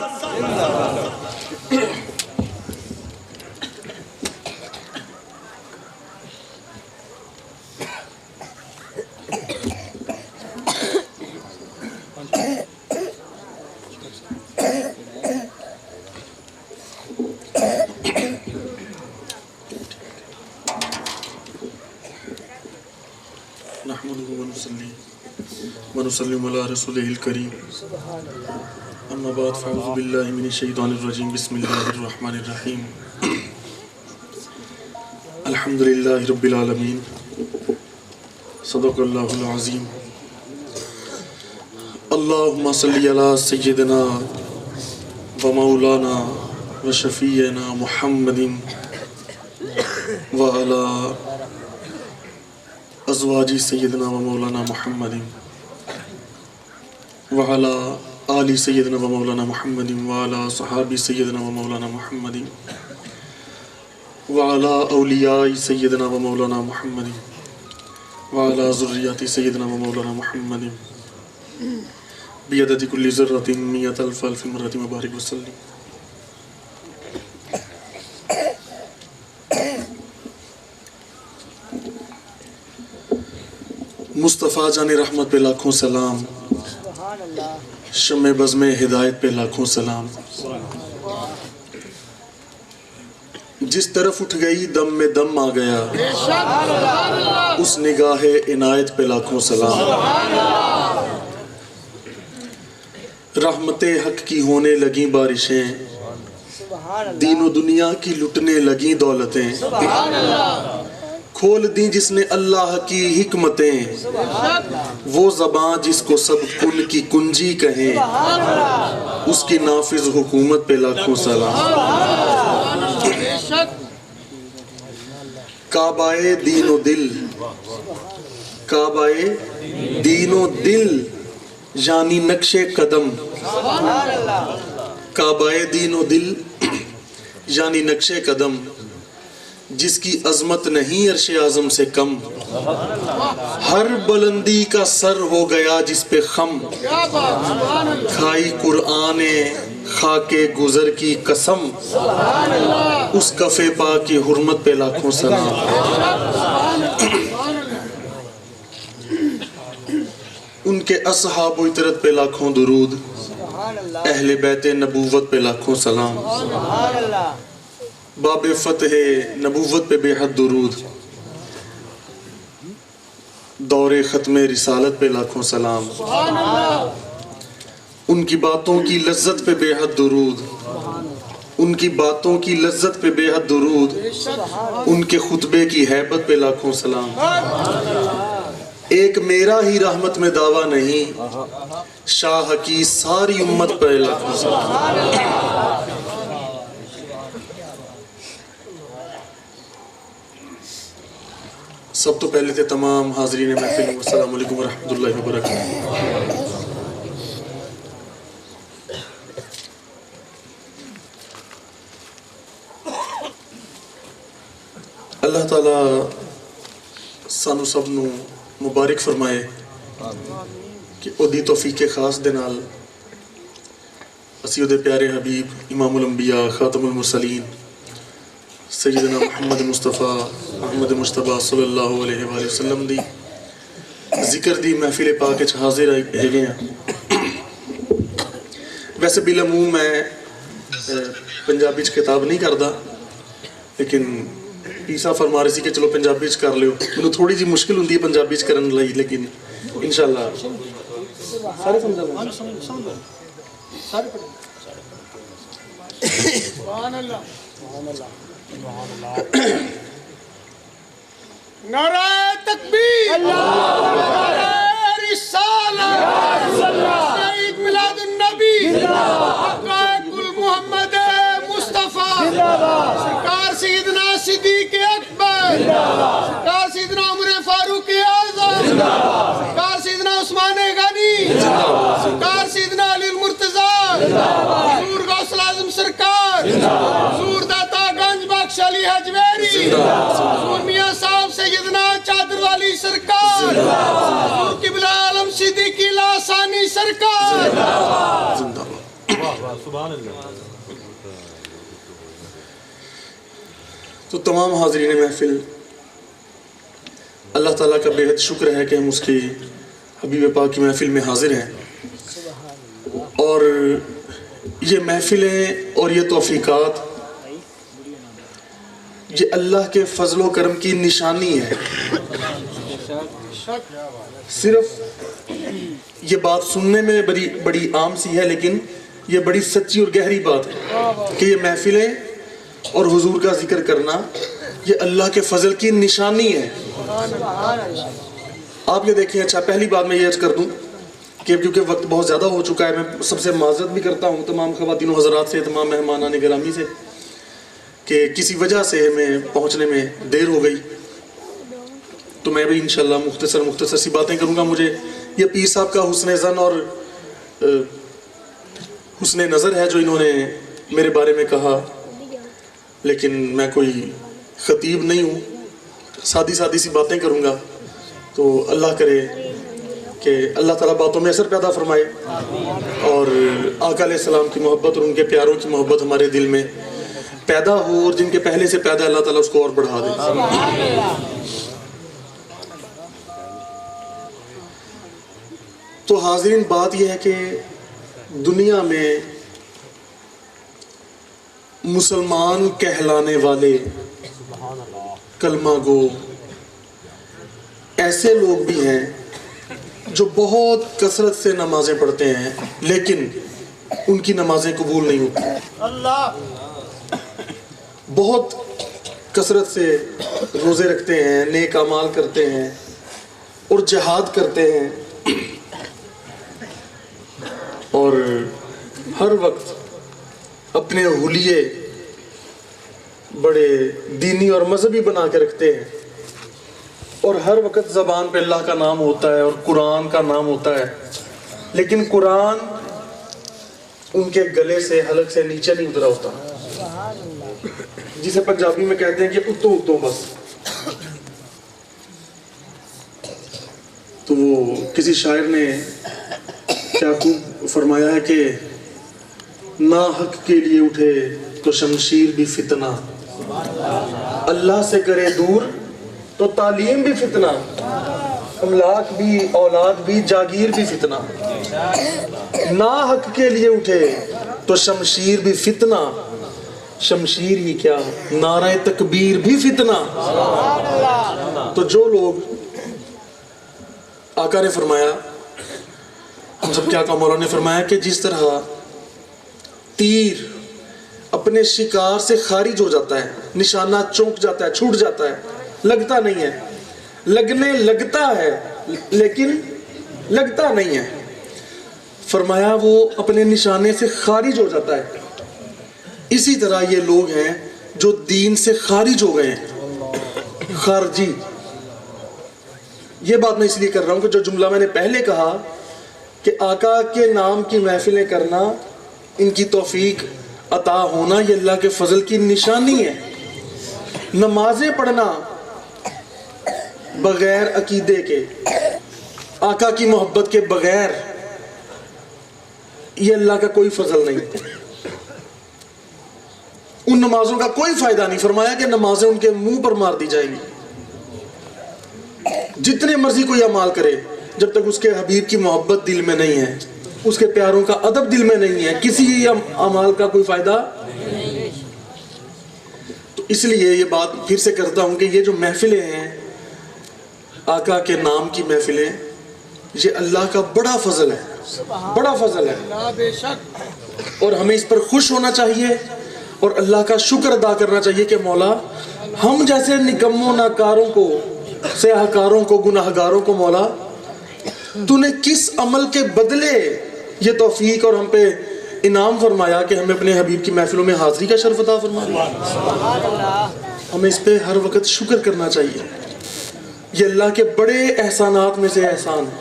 ونسلم علی رسولہ الکریم اما بعد فاعوذ باللہ من الشیطان الرجیم بسم اللہ الرحمن الرحیم الحمدللہ رب العالمین صدق اللہ العظیم اللہم صلی علی سیدنا و مولانا و شفیعنا محمد و علی ازواج سیدنا و مولانا محمد وعلى آل سيدنا ومولانا محمد وعلى صحابي سيدنا ومولانا محمد وعلى أولياء سيدنا ومولانا محمد وعلى ذريات سيدنا ومولانا محمد بعدد كل ذرة 100,000 مرة مبارك وسلم مصطفیٰ جان رحمت پہ لاکھوں سلام شمع بزم ہدایت پہ لاکھوں سلام جس طرف اٹھ گئی دم میں دم آ گیا اس نگاہ عنایت پہ لاکھوں سلام رحمت حق کی ہونے لگیں بارشیں دین و دنیا کی لٹنے لگیں دولتیں کھول دیں جس نے اللہ کی حکمتیں وہ زبان جس کو سب کن کی کنجی کہیں اس کی نافذ حکومت پہ لاکھوں سلام کعبہ دین و دل کعبہ دین و دل یعنی نقش قدم کعبہ دین و دل یعنی نقش قدم جس کی عظمت نہیں عرش اعظم سے کم ہر بلندی کا سر ہو گیا جس پہ خم کھائی قرآن خاک گزر کی قسم اس کفے پا کی حرمت پہ لاکھوں سلام ان کے اصحاب و اطرت پہ لاکھوں درود اہل بیت نبوت پہ لاکھوں سلام، باب فتح نبوت پہ بے حد درود، دور ختم رسالت پہ لاکھوں سلام، ان کی باتوں کی لذت پہ بے حد درود، ان کی باتوں کی لذت پہ بے حد درود، ان کے خطبے کی ہیبت پہ لاکھوں سلام۔ ایک میرا ہی رحمت میں دعویٰ نہیں، شاہ کی ساری امت پہ لاکھوں سلام۔ سب تو پہلے تھے تمام حاضرین محفل، السلام علیکم ورحمۃ اللہ وبرکاتہ۔ اللہ تعالیٰ سانو سب نو مبارک فرمائے کہ اودی توفیق خاص دے نال اسی دے پیارے حبیب امام الانبیاء خاتم المرسلین سیدنا محمد مصطفیٰ محمد مصطفیٰ صلی اللہ علیہ وآلہ وسلم دی ذکر دی محفل پاک وچ حاضر ہے گئے ہیں۔ ویسے بالعموم میں پنجابی چ خطاب نہیں کردا، لیکن عیسیٰ فرما رہی سی کہ چلو پنجابی چ کر لیو، مینوں تھوڑی جی مشکل ہوندی ہے پنجابی چ کرن لئی، لیکن انشاءاللہ سارے سمجھ سبحان اللہ۔ نعرہ تکبیر، نعرہ رسالت، عید میلاد النبی، حقائق محمد مصطفیٰ، سرکار سیدنا صدیق اکبر، سرکار سیدنا عمر فاروق اعظم، سرکار سیدنا عثمان غنی، سرکار سیدنا علی المرتضی، حضور غوث الاعظم سرکار، حضور داتا گنج بخش علی حجویری، حضور میاں صاحب سیدنا چادر والی سرکار، حضور قبلہ عالم صدیقی لاسانی سرکار۔ تو تمام حاضرین محفل، اللہ تعالیٰ کا بے حد شکر ہے کہ ہم اس کی حبیب پاک کی محفل میں حاضر ہیں، اور یہ محفلیں اور یہ توفیقات یہ اللہ کے فضل و کرم کی نشانی ہے۔ صرف یہ بات سننے میں بڑی عام سی ہے، لیکن یہ بڑی سچی اور گہری بات ہے کہ یہ محفلیں اور حضور کا ذکر کرنا یہ اللہ کے فضل کی نشانی ہے۔ آپ یہ دیکھیں، اچھا پہلی بات میں یہ عرض کر دوں کہ کیونکہ وقت بہت زیادہ ہو چکا ہے، میں سب سے معذرت بھی کرتا ہوں تمام خواتین و حضرات سے، تمام مہمانان گرامی سے، کہ کسی وجہ سے ہمیں پہنچنے میں دیر ہو گئی، تو میں بھی انشاءاللہ مختصر سی باتیں کروں گا۔ مجھے یہ پیر صاحب کا حسن ظن اور حسن نظر ہے جو انہوں نے میرے بارے میں کہا، لیکن میں کوئی خطیب نہیں ہوں، سادی سی باتیں کروں گا۔ تو اللہ کرے کہ اللہ تعالیٰ باتوں میں اثر پیدا فرمائے، اور آقا علیہ السلام کی محبت اور ان کے پیاروں کی محبت ہمارے دل میں پیدا ہو، اور جن کے پہلے سے پیدا اللہ تعالیٰ اس کو اور بڑھا دے۔ تو حاضرین، بات یہ ہے کہ دنیا میں مسلمان کہلانے والے کلمہ گو ایسے لوگ بھی ہیں جو بہت کثرت سے نمازیں پڑھتے ہیں، لیکن ان کی نمازیں قبول نہیں ہوتی۔ بہت کثرت سے روزے رکھتے ہیں، نیک اعمال کرتے ہیں اور جہاد کرتے ہیں، اور ہر وقت اپنے حلیے بڑے دینی اور مذہبی بنا کے رکھتے ہیں، اور ہر وقت زبان پہ اللہ کا نام ہوتا ہے اور قرآن کا نام ہوتا ہے، لیکن قرآن ان کے گلے سے حلق سے نیچے نہیں اترا ہوتا، جسے پنجابی میں کہتے ہیں کہ اتو بس۔ تو وہ کسی شاعر نے کیا خوب فرمایا ہے کہ نا حق کے لیے اٹھے تو شمشیر بھی فتنہ، اللہ سے کرے دور تو تعلیم بھی فتنہ۔ املاک بھی اولاد بھی جاگیر بھی فتنہ، نا حق کے لیے اٹھے تو شمشیر بھی فتنہ، شمشیر ہی کیا نعرہ تکبیر بھی فتنہ۔ تو جو لوگ آقا نے فرمایا، ہم سب کے آقا مولا نے فرمایا کہ جس طرح تیر اپنے شکار سے خارج ہو جاتا ہے، نشانہ چونک جاتا ہے، چھوٹ جاتا ہے، لگتا نہیں ہے، لگنے لگتا ہے لیکن لگتا نہیں ہے، فرمایا وہ اپنے نشانے سے خارج ہو جاتا ہے۔ اسی طرح یہ لوگ ہیں جو دین سے خارج ہو گئے ہیں، خارجی۔ یہ بات میں اس لیے کر رہا ہوں کہ جو جملہ میں نے پہلے کہا کہ آقا کے نام کی محفلیں کرنا، ان کی توفیق عطا ہونا، یہ اللہ کے فضل کی نشانی ہے۔ نمازیں پڑھنا بغیر عقیدے کے، آقا کی محبت کے بغیر، یہ اللہ کا کوئی فضل نہیں، ان نمازوں کا کوئی فائدہ نہیں۔ فرمایا کہ نمازیں ان کے منہ پر مار دی جائیں گی، جتنے مرضی کوئی اعمال کرے، جب تک اس کے حبیب کی محبت دل میں نہیں ہے، اس کے پیاروں کا ادب دل میں نہیں ہے، کسی اعمال کا کوئی فائدہ۔ تو اس لیے یہ بات پھر سے کرتا ہوں کہ یہ جو محفلیں ہیں، آقا کے نام کی محفلیں، یہ اللہ کا بڑا فضل ہے، بڑا فضل ہے، اور ہمیں اس پر خوش ہونا چاہیے اور اللہ کا شکر ادا کرنا چاہیے کہ مولا ہم جیسے نکموں ناکاروں کو، سیاہکاروں کو، گناہگاروں کو مولا تو نے کس عمل کے بدلے یہ توفیق اور ہم پہ انعام فرمایا کہ ہمیں اپنے حبیب کی محفلوں میں حاضری کا شرف عطا فرمایا۔ ہمیں اس پہ ہر وقت شکر کرنا چاہیے، یہ اللہ کے بڑے احسانات میں سے احسان ہے۔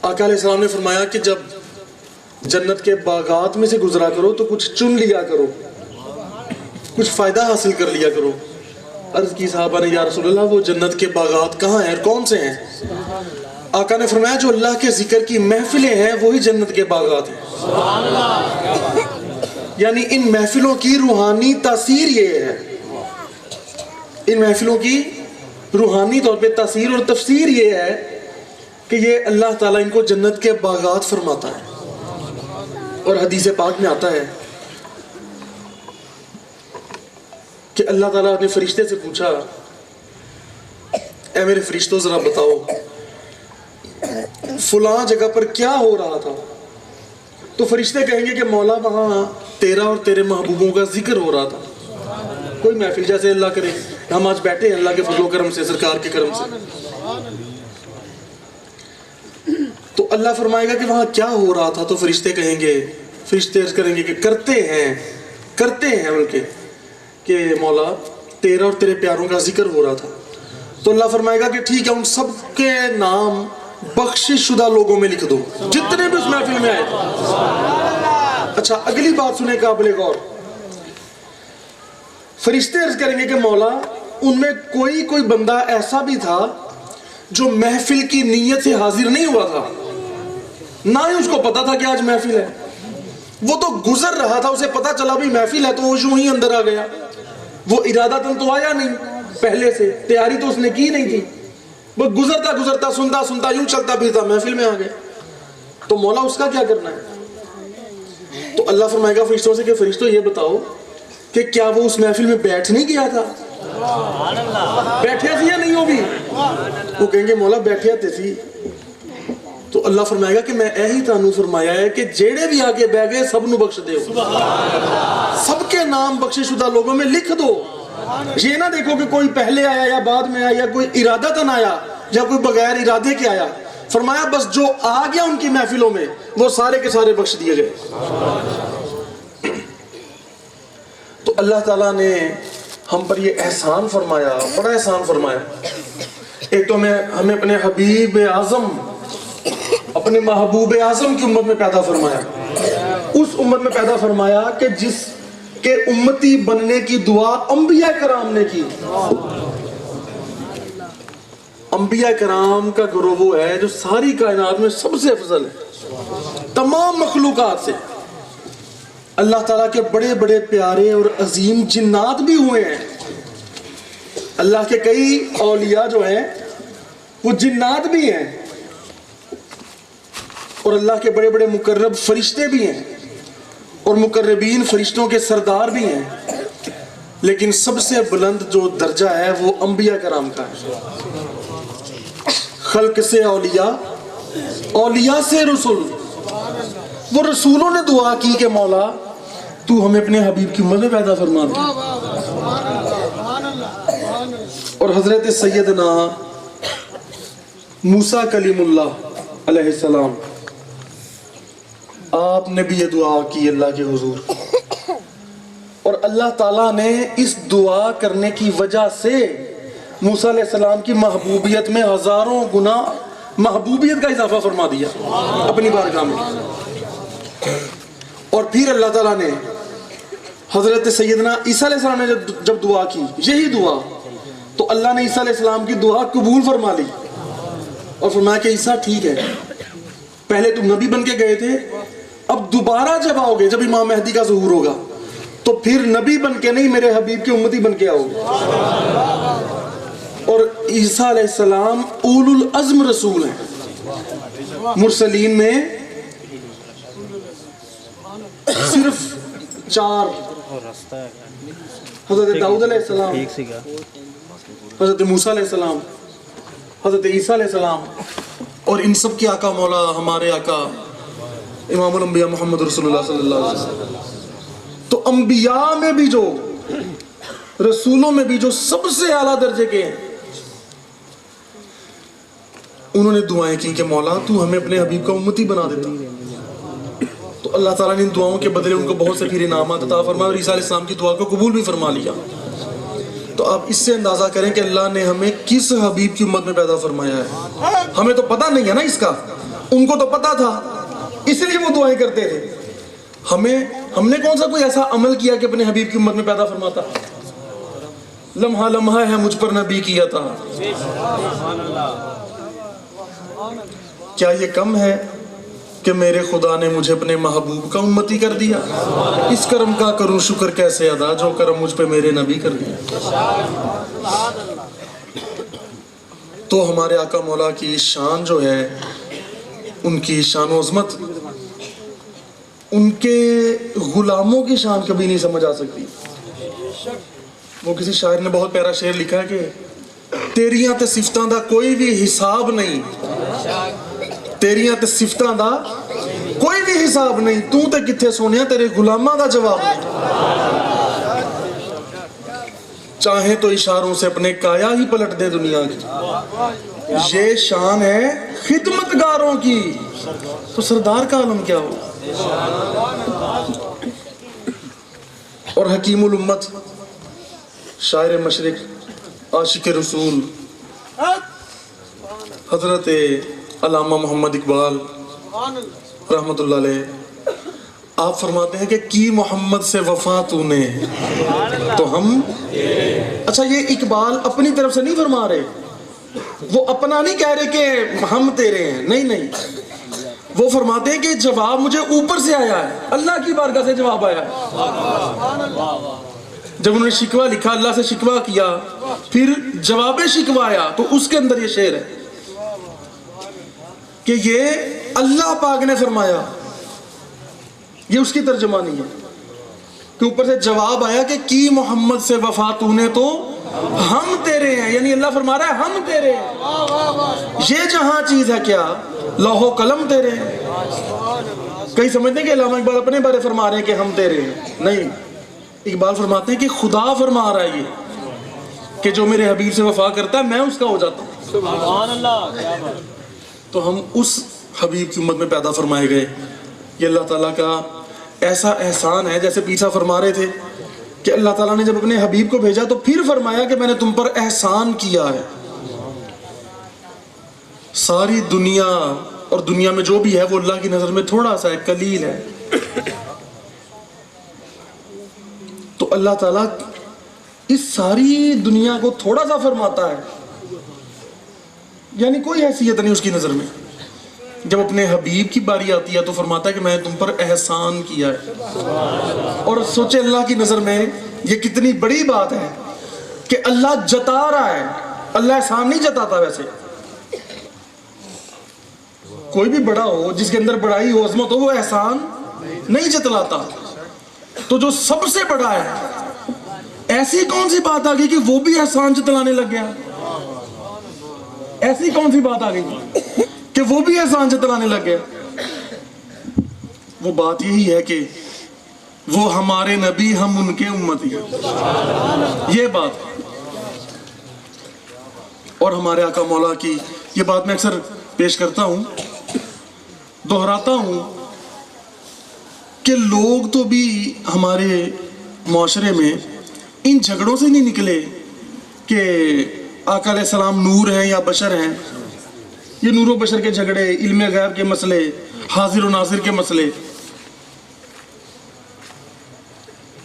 آقا علیہ السلام نے فرمایا کہ جب جنت کے باغات میں سے گزرا کرو تو کچھ چن لیا کرو، کچھ فائدہ حاصل کر لیا کرو۔ عرض کی صحابہ نے یا رسول اللہ وہ جنت کے باغات کہاں ہیں اور کون سے ہیں؟ آقا نے فرمایا جو اللہ کے ذکر کی محفلیں ہیں وہی جنت کے باغات ہیں۔ یعنی ان محفلوں کی روحانی تاثیر یہ ہے، ان محفلوں کی روحانی طور پہ تاثیر اور تفسیر یہ ہے کہ یہ اللہ تعالیٰ ان کو جنت کے باغات فرماتا ہے۔ اور حدیث پاک میں آتا ہے کہ اللہ تعالیٰ نے فرشتے سے پوچھا، اے میرے فرشتوں ذرا بتاؤ فلاں جگہ پر کیا ہو رہا تھا؟ تو فرشتے کہیں گے کہ مولا وہاں تیرا اور تیرے محبوبوں کا ذکر ہو رہا تھا۔ کوئی محفل جیسے اللہ کرے ہم آج بیٹھے ہیں اللہ کے فضل و کرم سے، سرکار کے کرم سے، تو اللہ فرمائے گا کہ وہاں کیا ہو رہا تھا؟ تو فرشتے کہیں گے، فرشتے عرض کریں گے کہ کرتے ہیں بلکہ کہ مولا تیرا اور تیرے پیاروں کا ذکر ہو رہا تھا۔ تو اللہ فرمائے گا کہ ٹھیک ہے، ان سب کے نام بخشش شدہ لوگوں میں لکھ دو جتنے بھی اس محفل میں آئے تھے۔ اچھا اگلی بات سنیں قابل غور، فرشتے عرض کریں گے کہ مولا ان میں کوئی بندہ ایسا بھی تھا جو محفل کی نیت سے حاضر نہیں ہوا تھا، نہ ہی اس کو پتا تھا کہ آج محفل ہے، وہ تو گزر رہا تھا، اسے پتا چلا بھی محفل ہے تو وہ یوں ہی اندر آ گیا، وہ ارادہ تو آیا نہیں، پہلے سے تیاری تو اس نے کی نہیں تھی، وہ گزرتا سنتا یوں چلتا پھرتا محفل میں آ گیا، تو مولا اس کا کیا کرنا ہے؟ تو اللہ فرمائے گا فرشتوں سے کہ فرشتوں یہ بتاؤ کہ کیا وہ اس محفل میں بیٹھ نہیں گیا تھا؟ بیٹھے تھی یا نہیں ہو بھی؟ وہ کہیں گے مولا بیٹھے تھے سی۔ تو اللہ فرمائے گا کہ میں ایہی تانوں فرمایا ہے کہ جیڑے بھی آگے بہ گئے سب نو بخش دیو، سب کے نام بخشش شدہ لوگوں میں لکھ دو۔ یہ نہ دیکھو کہ کوئی پہلے آیا یا بعد میں آیا، یا کوئی ارادتاً آیا یا کوئی بغیر ارادے کے آیا، فرمایا بس جو آ گیا ان کی محفلوں میں وہ سارے کے سارے بخش دیے گئے۔ تو اللہ تعالیٰ نے ہم پر یہ احسان فرمایا، بڑا احسان فرمایا۔ ایک تو ہمیں اپنے حبیب اعظم، اپنے محبوب اعظم کی امت میں پیدا فرمایا، اس امت میں پیدا فرمایا کہ جس کے امتی بننے کی دعا انبیاء کرام نے کی۔ انبیاء کرام کا گروہ وہ ہے جو ساری کائنات میں سب سے افضل ہے، تمام مخلوقات سے۔ اللہ تعالیٰ کے بڑے بڑے پیارے اور عظیم جنات بھی ہوئے ہیں، اللہ کے کئی اولیاء جو ہیں وہ جنات بھی ہیں اور اللہ کے بڑے بڑے مقرب فرشتے بھی ہیں اور مقربین فرشتوں کے سردار بھی ہیں، لیکن سب سے بلند جو درجہ ہے وہ انبیاء کرام کا ہے۔ خلق سے اولیاء، اولیاء سے رسول، وہ رسولوں نے دعا کی کہ مولا تو ہمیں اپنے حبیب کی امت میں پیدا فرما دے۔ اور حضرت سیدنا موسیٰ کلیم اللہ علیہ السلام، آپ نے بھی یہ دعا کی اللہ کے حضور، اور اللہ تعالیٰ نے اس دعا کرنے کی وجہ سے موسیٰ علیہ السلام کی محبوبیت میں ہزاروں گنا محبوبیت کا اضافہ فرما دیا اپنی بارگاہ میں۔ اور پھر اللہ تعالیٰ نے حضرت سیدنا عیسیٰ علیہ السلام نے جب دعا کی یہی دعا، تو اللہ نے عیسیٰ علیہ السلام کی دعا قبول فرما لی اور فرمایا کہ عیسیٰ ٹھیک ہے، پہلے تم نبی بن کے گئے تھے، اب دوبارہ جب آؤ گے، جب امام مہدی کا ظہور ہوگا تو پھر نبی بن کے نہیں، میرے حبیب کی امتی بن کے آؤ گے۔ اور عیسیٰ علیہ السلام اولو العزم رسول ہیں، مرسلین میں صرف 4، حضرت داؤد علیہ السلام، حضرت موسیٰ علیہ السلام، حضرت عیسیٰ علیہ السلام، اور ان سب کے آقا مولا ہمارے آقا امام الانبیاء محمد رسول اللہ صلی اللہ علیہ وسلم۔ تو انبیاء میں بھی جو، رسولوں میں بھی جو سب سے اعلیٰ درجے کے ہیں، انہوں نے دعائیں کی کہ مولا تو ہمیں اپنے حبیب کا امتی بنا دیتا۔ تو اللہ تعالیٰ نے ان دعاؤں کے بدلے ان کو بہت سے پھر انعامات عطا فرمائے اور عیسیٰ علیہ السلام کی دعا کو قبول بھی فرما لیا۔ تو آپ اس سے اندازہ کریں کہ اللہ نے ہمیں کس حبیب کی امت میں پیدا فرمایا ہے۔ ہمیں تو پتہ نہیں ہے نا اس کا، ان کو تو پتہ تھا، اس لیے وہ دعائیں کرتے تھے۔ ہم نے کون سا کوئی ایسا عمل کیا کہ اپنے حبیب کی امت میں پیدا فرماتا؟ لمحہ لمحہ ہے مجھ پر نبی کی عطا، کیا یہ کم ہے کہ میرے خدا نے مجھے اپنے محبوب کا امتی کر دیا؟ اس کرم کا کروں شکر کیسے ادا جو کرم مجھ پہ میرے نبی کر دیا۔ تو ہمارے آقا مولا کی شان جو ہے، ان کی شان و عظمت ان کے غلاموں کی شان کبھی نہیں سمجھ آ سکتی۔ وہ کسی شاعر نے بہت پیارا شعر لکھا ہے کہ تیریاں تے صفتاں دا کوئی بھی حساب نہیں، تیریاں تے صفتاں دا کوئی بھی حساب نہیں، تو تے کتھے سونیا تیرے غلاماں دا جواب نہیں۔ چاہے تو اشاروں سے اپنے کایا ہی پلٹ دے دنیا کی، یہ شان ہے خدمتگاروں کی، تو سردار کا عالم کیا ہو۔ اور حکیم الامت، شاعر مشرق، عاشق رسول، حضرت علامہ محمد اقبال رحمت اللہ علیہ، آپ فرماتے ہیں کہ کی محمد سے وفا تو نے تو ہم، اچھا یہ اقبال اپنی طرف سے نہیں فرما رہے، وہ اپنا نہیں کہہ رہے کہ ہم تیرے ہیں، نہیں، وہ فرماتے ہیں کہ جواب مجھے اوپر سے آیا ہے، اللہ کی بارگاہ سے جواب آیا ہے۔ جب انہوں نے شکوہ لکھا، اللہ سے شکوہ کیا، پھر جواب شکوہ آیا، تو اس کے اندر یہ شعر ہے کہ یہ اللہ پاک نے فرمایا، یہ اس کی ترجمانی ہے کہ اوپر سے جواب آیا کہ کی محمد سے وفا تو نے تو ہم تیرے ہیں، یعنی اللہ فرما رہا ہے ہم تیرے ہیں، یہ جہاں چیز ہے کیا لوح و قلم تیرے ہیں۔ کئی سمجھتے ہیں کہ علامہ اقبال اپنے بارے فرما رہے ہیں کہ ہم تیرے ہیں، نہیں، اقبال فرماتے ہیں کہ خدا فرما رہا ہے یہ کہ جو میرے حبیب سے وفا کرتا ہے میں اس کا ہو جاتا ہوں۔ سبحان اللہ۔ تو ہم اس حبیب کی امت میں پیدا فرمائے گئے، یہ اللہ تعالیٰ کا ایسا احسان ہے، جیسے پیچھا فرما رہے تھے کہ اللہ تعالیٰ نے جب اپنے حبیب کو بھیجا تو پھر فرمایا کہ میں نے تم پر احسان کیا ہے۔ ساری دنیا اور دنیا میں جو بھی ہے وہ اللہ کی نظر میں تھوڑا سا ہے، قلیل ہے، تو اللہ تعالیٰ اس ساری دنیا کو تھوڑا سا فرماتا ہے، یعنی کوئی حیثیت نہیں اس کی نظر میں۔ جب اپنے حبیب کی باری آتی ہے تو فرماتا ہے کہ میں نے تم پر احسان کیا ہے، اور سوچے اللہ کی نظر میں یہ کتنی بڑی بات ہے کہ اللہ جتا رہا ہے. اللہ احسان نہیں جتاتا. ویسے کوئی بھی بڑا ہو جس کے اندر بڑائی ہو عظمت ہو وہ احسان نہیں جتلاتا. تو جو سب سے بڑا ہے ایسی کون سی بات آ گئی کہ وہ بھی احسان جتلانے لگ گیا؟ ایسی کون سی بات آ گئی کہ وہ بھی احسان جتلانے لگ گیا؟ وہ بات یہی ہے کہ وہ ہمارے نبی ہم ان کے امتی ہیں. یہ بات. اور ہمارے آقا مولا کی یہ بات میں اکثر پیش کرتا ہوں, دہراتا ہوں کہ لوگ تو بھی ہمارے معاشرے میں ان جھگڑوں سے نہیں نکلے کہ آقا علیہ السلام نور ہیں یا بشر ہیں. یہ نور و بشر کے جھگڑے, علم غیب کے مسئلے, حاضر و ناظر کے مسئلے.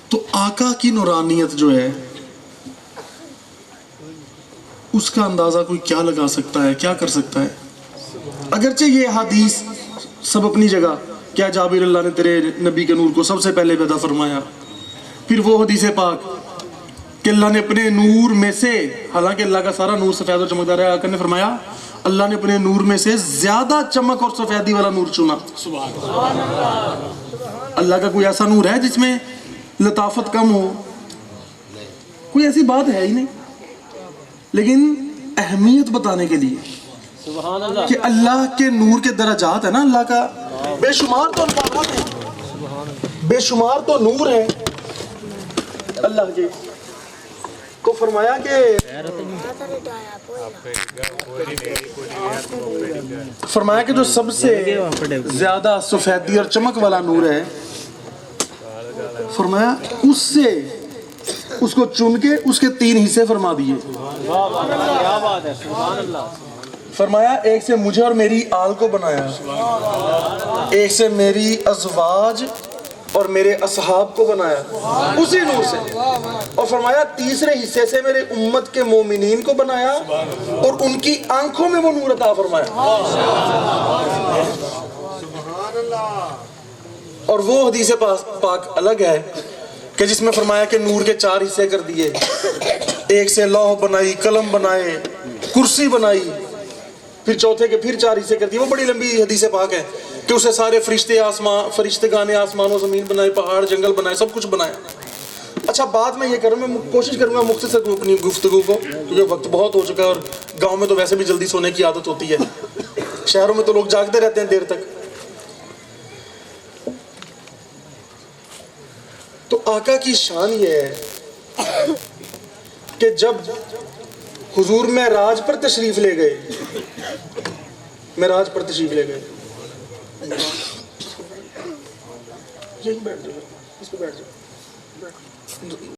تو آقا کی نورانیت جو ہے اس کا اندازہ کوئی کیا لگا سکتا ہے, کیا کر سکتا ہے؟ اگرچہ یہ حدیث سب اپنی جگہ, کیا جابر اللہ نے تیرے نبی کے نور کو سب سے پہلے پیدا فرمایا. پھر وہ حدیث پاک کہ اللہ نے اپنے نور میں سے, حالانکہ اللہ کا سارا نور سفید اور چمکدار ہے, آقا نے فرمایا اللہ نے اپنے نور میں سے زیادہ چمک اور سفیدی والا نور چنا. اللہ کا کوئی ایسا نور ہے جس میں لطافت کم ہو؟ کوئی ایسی بات ہے ہی نہیں. لیکن اہمیت بتانے کے لیے کہ اللہ کے نور کے درجات ہے نا, اللہ کا بے شمار تو انوارات ہیں, بے شمار تو نور ہیں اللہ کے. تو فرمایا کہ جو سب سے زیادہ سفیدی اور چمک والا نور ہے, فرمایا اس سے اس کو چن کے اس کے 3 حصے فرما دیے. فرمایا ایک سے مجھے اور میری آل کو بنایا, ایک سے میری ازواج اور میرے اصحاب کو بنایا اسی نور سے, اور فرمایا تیسرے حصے سے میرے امت کے مومنین کو بنایا اور ان کی آنکھوں میں وہ نور عطا فرمایا. اور وہ حدیث پاک الگ ہے کہ جس میں فرمایا کہ نور کے 4 حصے کر دیے. ایک سے لوح بنائی, قلم بنائے, کرسی بنائی, پھر چوتھے کے پھر 4 حصے کر دیے. وہ بڑی لمبی حدیث پاک ہے کہ اسے سارے فرشتگان آسمان و زمین بنائے, پہاڑ جنگل بنائے, سب کچھ بنایا. اچھا بات میں یہ کروں, میں کوشش کروں گا مختصر کروں اپنی گفتگو کو, کیونکہ وقت بہت ہو چکا ہے اور گاؤں میں تو ویسے بھی جلدی سونے کی عادت ہوتی ہے, شہروں میں تو لوگ جاگتے رہتے ہیں دیر تک. تو آقا کی شان یہ ہے کہ جب حضور معراج پر تشریف لے گئے, معراج پر تشریف لے گئے, یہیں بیٹھ جاؤ, اس پہ بیٹھ جاؤ.